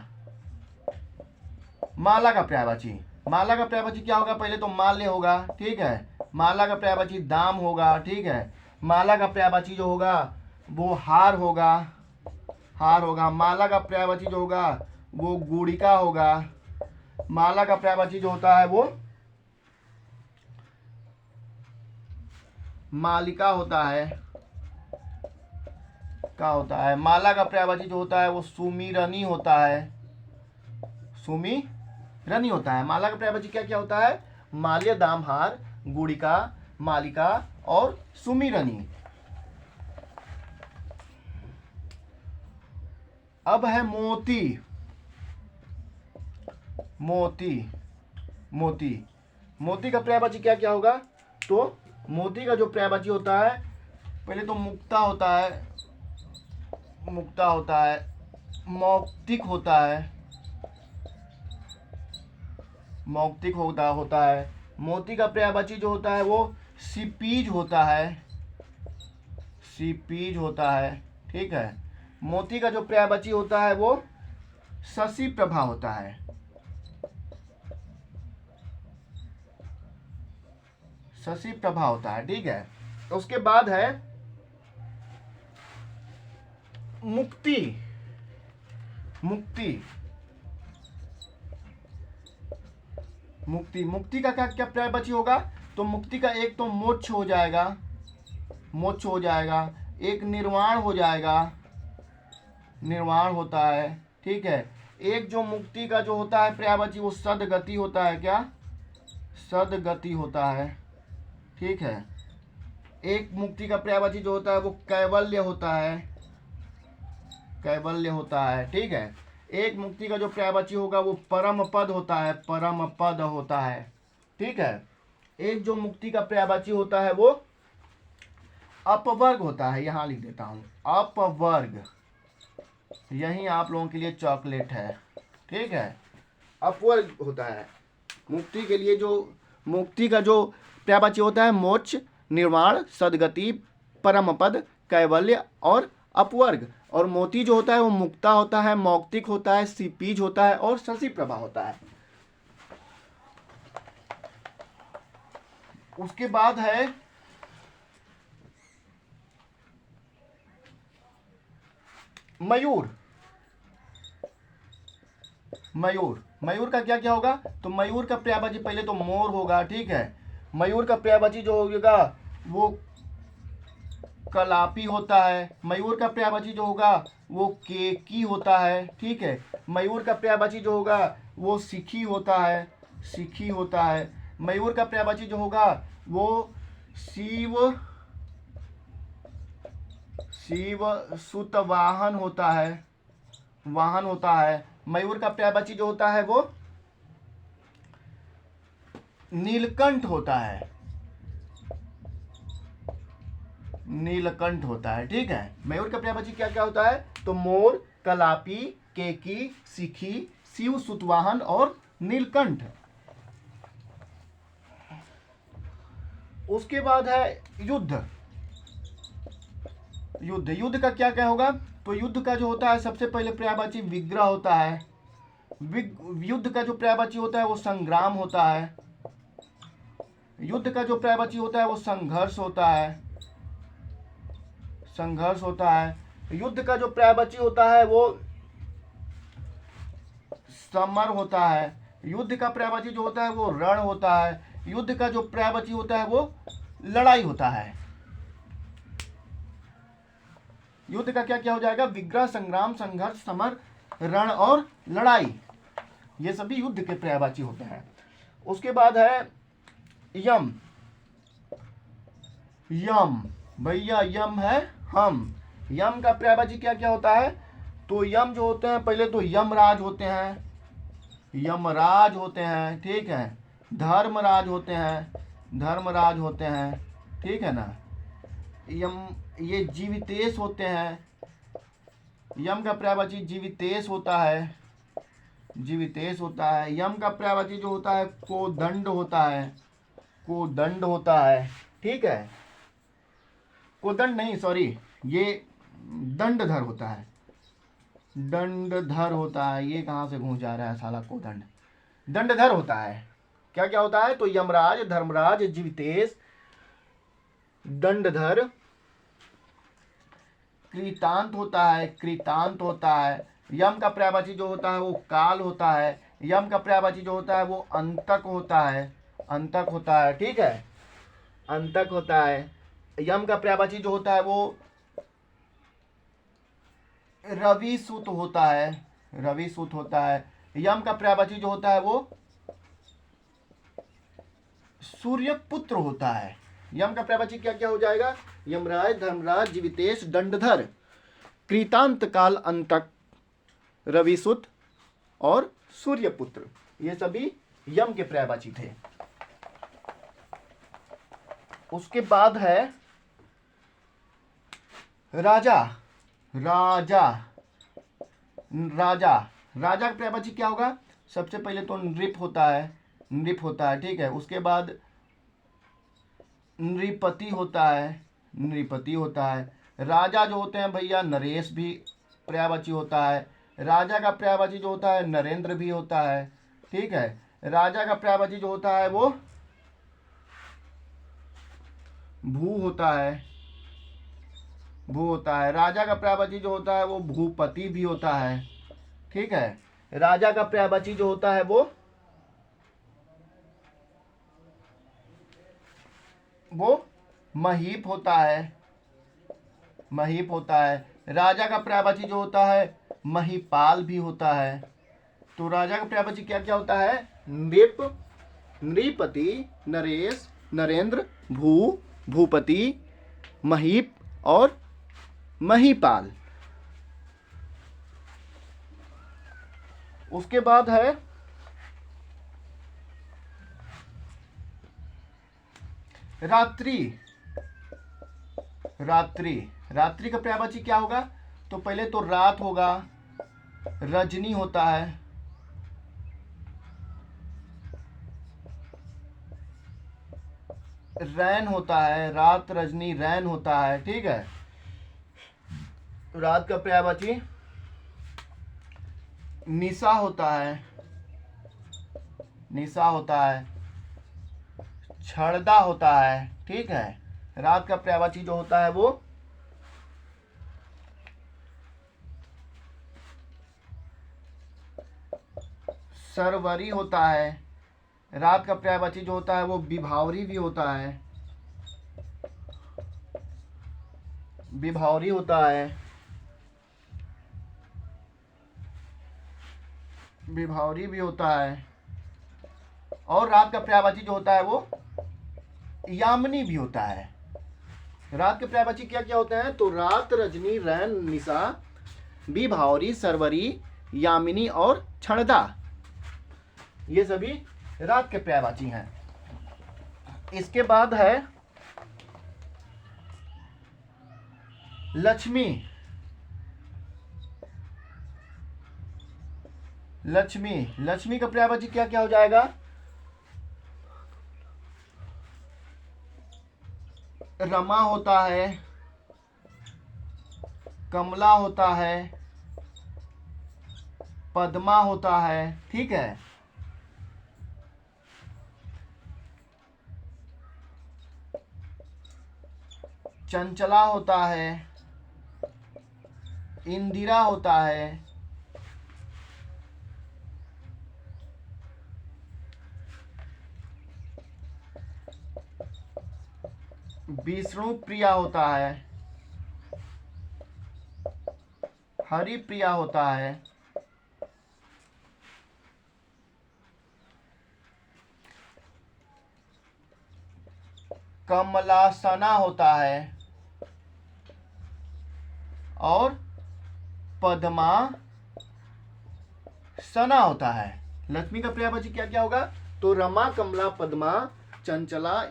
माला का पर्यायवाची, माला का पर्यायवाची क्या होगा, पहले तो माल्य होगा, ठीक है। माला का पर्यायवाची दाम होगा, ठीक है। माला का पर्यायवाची जो होगा वो हार होगा, हार होगा। माला का पर्यायवाची जो होगा वो गुड़िका होगा। माला का पर्यायवाची जो होता है वो मालिका होता है, क्या होता है। माला का पर्यायवाची जो होता है वो सुमिरनी होता है, सुमिरनी होता है। माला का पर्यायवाची क्या क्या होता है, माल्य, दाम, हार, गुड़िका, मालिका और सुमिरनी। अब है मोती। मोती मोती मोती का पर्यायवाची क्या क्या होगा? तो मोती का जो पर्यायवाची होता है, पहले तो मुक्ता होता है, मुक्ता होता है, मौक्तिक होता है, मौक्तिक होता है। मोती का पर्यायवाची जो होता है वो सिपीज होता है, सिपीज होता है। ठीक है। मोती का जो पर्यायवाची होता है वो शशि प्रभा होता है, शशि प्रभा होता है। ठीक है। तो उसके बाद है मुक्ति। मुक्ति मुक्ति मुक्ति का क्या क्या पर्यायवाची होगा? तो मुक्ति का एक तो मोक्ष हो जाएगा, मोक्ष हो जाएगा, एक निर्वाण हो जाएगा, निर्वाण होता है। ठीक है। एक जो मुक्ति का जो होता है पर्यायवाची वो सदगति होता है। क्या? सदगति होता है। ठीक है। एक मुक्ति का पर्यायवाची जो होता है वो कैवल्य होता है, कैवल्य होता है। ठीक है। एक मुक्ति का जो पर्यायवाची होगा वो परम पद होता है, परम पद होता है। ठीक है। एक जो मुक्ति का पर्यायवाची होता है वो अपवर्ग होता है। यहां लिख देता हूं, अपवर्ग। यही आप लोगों के लिए चॉकलेट है। ठीक है। अपवर्ग होता है। मुक्ति के लिए जो मुक्ति का जो पर्यायवाची होता है मोक्ष, निर्वाण, सदगति, परम पद, कैवल्य और अपवर्ग। और मोती जो होता है वो मुक्ता होता है, मौक्तिक होता है, सिपीज होता है और शशि प्रभा होता है। उसके बाद है मयूर। मयूर मयूर का क्या क्या होगा? तो मयूर का पर्यायवाची पहले तो मोर होगा। ठीक है। मयूर का पर्यायवाची जो होगा वो कलापी होता है। मयूर का पर्यायवाची जो होगा वो केकी होता है। ठीक है। मयूर का पर्यायवाची जो होगा वो सिखी होता है, सिखी होता है। मयूर का पर्यायवाची जो होगा वो शिव, शिव सुत वाहन होता है, वाहन होता है। मयूर का पर्यायवाची जो होता है वो नीलकंठ होता है, नीलकंठ होता है। ठीक है। मयूर का पर्यायवाची क्या क्या होता है? तो मोर, कलापी, केकी, सिखी, शिव सुतवाहन और नीलकंठ। उसके बाद है युद्ध। युद्ध युद्ध का क्या क्या होगा? तो युद्ध का जो होता है सबसे पहले पर्यायवाची विग्रह होता है। युद्ध का जो पर्यायवाची होता है वो संग्राम होता है। युद्ध का जो पर्यायवाची होता है वो संघर्ष होता है, संघर्ष होता है। युद्ध का जो पर्यायवाची होता है वो समर होता है। युद्ध का पर्यायवाची जो होता है वो रण होता है। युद्ध का जो पर्यायवाची होता है वो लड़ाई होता है। युद्ध का क्या क्या हो जाएगा? विग्रह, संग्राम, संघर्ष, समर, रण और लड़ाई। ये सभी युद्ध के पर्यायवाची होते हैं। उसके बाद है यम। यम भैया, यम है हम। यम का पर्यायवाची क्या क्या होता है? तो यम जो होते हैं पहले तो यमराज होते हैं, यमराज होते हैं। ठीक है। धर्मराज होते हैं, धर्मराज होते हैं। ठीक है ना। यम ये जीवितेश होते हैं। यम का पर्यायवाची जीवितेश होता है, जीवितेश होता है। यम का पर्यायवाची जो होता है कोदंड होता है, कोदंड होता है। ठीक है। कोदंड नहीं, सॉरी, ये दंडधर होता है, दंडधर होता है। ये कहाँ से घुस जा रहा है साला? कोदंड दंडधर होता है। क्या क्या होता है? तो यमराज, धर्मराज, जीवितेश, दंडधर, कृतांत होता है, कृतांत होता है। यम का पर्यायवाची जो होता है वो काल होता है। यम का पर्यायवाची जो होता है वो अंतक होता है, अंतक होता है। ठीक है। अंतक होता है। यम का पर्यायवाची जो होता है वो रवि सुत होता है, रवि सुत होता है। यम का पर्यायवाची जो होता है वो सूर्य पुत्र होता है। यम का पर्यायवाची क्या क्या हो जाएगा? यमराज, धर्मराज, जीवितेश, दंडधर, कृतांत काल अंतक, रविसुत और सूर्यपुत्र, ये सभी यम के पर्यायवाची थे। उसके बाद है राजा। राजा राजा राजा का पर्यायवाची क्या होगा? सबसे पहले तो नृप होता है, नृप होता है, ठीक है। उसके बाद नृपति होता है, नृपति होता है। राजा जो होते हैं भैया, नरेश भी पर्यायवाची होता है। राजा का पर्यायवाची जो होता है नरेंद्र भी होता है, ठीक है। राजा का पर्यायवाची जो होता है वो भू होता है, भू होता है। राजा का पर्यायवाची जो होता है वो भूपति भी होता है, ठीक है। राजा का पर्यायवाची जो होता है वो महीप होता है, महीप होता है। राजा का पर्यायवाची जो होता है महीपाल भी होता है। तो राजा का पर्यायवाची क्या क्या होता है? नृप, नृपति, नरेश, नरेंद्र, भू, भूपति, महीप और महीपाल। उसके बाद है रात्रि। रात्रि, रात्रि का पर्यायवाची क्या होगा? तो पहले तो रात होगा, रजनी होता है, रैन होता है, रात, रजनी, रैन होता है, ठीक है। रात का पर्यायवाची निशा होता है, निशा होता है, छड़दा होता है, ठीक है। रात का पर्यायवाची जो होता है वो सरवरी होता है। रात का पर्यायवाची जो होता है वो विभावरी भी होता है, विभावरी होता है, विभावरी भी होता है। और रात का पर्यायवाची जो होता है वो यामिनी भी होता है। रात के पर्यायवाची क्या क्या होते हैं? तो रात, रजनी, रैन, निशा, विभावरी, सरवरी, यामिनी और छड़दा, ये सभी रात के पर्यायवाची हैं। इसके बाद है लक्ष्मी। लक्ष्मी, लक्ष्मी का पर्यायवाची क्या क्या हो जाएगा? रमा होता है, कमला होता है, पद्मा होता है, ठीक है। चंचला होता है, इंदिरा होता है, विष्णु प्रिया होता है, हरि प्रिया होता है, कमलासना होता है और पद्मा सना होता है। लक्ष्मी का पर्यायवाची क्या क्या होगा? तो रमा, कमला, पद्मा, चंचला,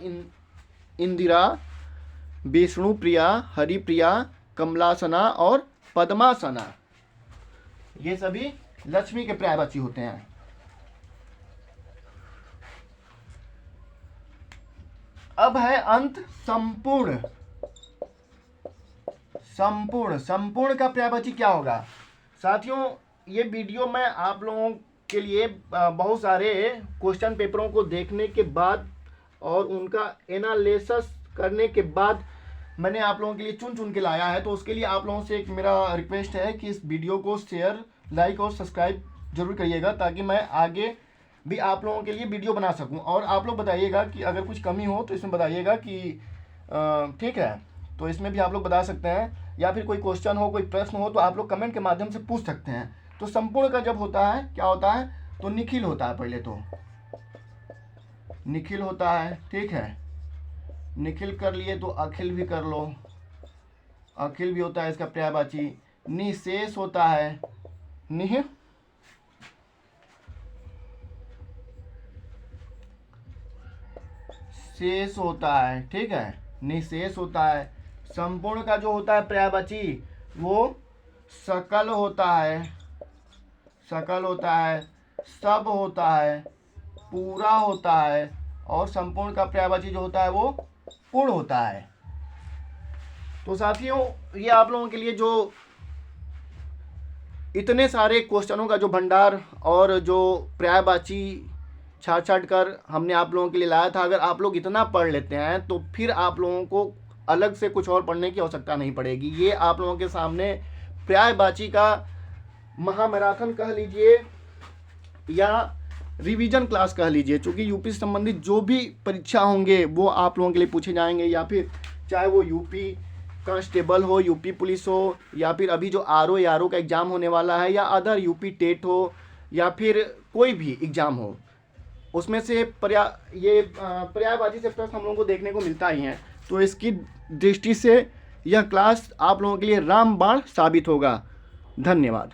इंदिरा, विष्णु प्रिया, हरि प्रिया, कमलासना और पद्मासना, ये सभी लक्ष्मी के पर्यायवाची होते हैं। अब है अंत संपूर्ण। संपूर्ण, संपूर्ण का पर्यायवाची क्या होगा? साथियों, ये वीडियो मैं आप लोगों के लिए बहुत सारे क्वेश्चन पेपरों को देखने के बाद और उनका एनालिसिस करने के बाद मैंने आप लोगों के लिए चुन चुन के लाया है। तो उसके लिए आप लोगों से एक मेरा रिक्वेस्ट है कि इस वीडियो को शेयर, लाइक और सब्सक्राइब जरूर करिएगा, ताकि मैं आगे भी आप लोगों के लिए वीडियो बना सकूं। और आप लोग बताइएगा कि अगर कुछ कमी हो तो इसमें बताइएगा कि ठीक है, तो इसमें भी आप लोग बता सकते हैं, या फिर कोई क्वेश्चन हो, कोई प्रश्न हो तो आप लोग कमेंट के माध्यम से पूछ सकते हैं। तो संपूर्ण का जब होता है क्या होता है? तो निखिल होता है, पहले तो निखिल होता है, ठीक है। निखिल कर लिए तो अखिल भी कर लो, अखिल भी होता है इसका पर्यायवाची। निशेष होता है, निह शेष होता है, ठीक है, निशेष होता है। संपूर्ण का जो होता है पर्यायवाची वो सकल होता है, सकल होता है, सब होता है, पूरा होता है, और संपूर्ण का पर्यायवाची जो होता है वो पूर्ण होता है। तो साथियों ये आप लोगों के लिए जो इतने सारे क्वेश्चनों का जो भंडार और जो पर्यायवाची छाट छाट कर हमने आप लोगों के लिए लाया था, अगर आप लोग इतना पढ़ लेते हैं तो फिर आप लोगों को अलग से कुछ और पढ़ने की आवश्यकता नहीं पड़ेगी। ये आप लोगों के सामने पर्यायवाची का महामैराथन कह लीजिए या रिवीजन क्लास कह लीजिए, क्योंकि यूपी से संबंधित जो भी परीक्षा होंगे वो आप लोगों के लिए पूछे जाएंगे, या फिर चाहे वो यूपी कांस्टेबल हो, यूपी पुलिस हो, या फिर अभी जो आरओ का एग्ज़ाम होने वाला है, या अदर यूपी टेट हो, या फिर कोई भी एग्ज़ाम हो, उसमें से पर्यायवाची से प्रश्न हम लोगों को देखने को मिलता ही है। तो इसकी दृष्टि से यह क्लास आप लोगों के लिए रामबाण साबित होगा। धन्यवाद।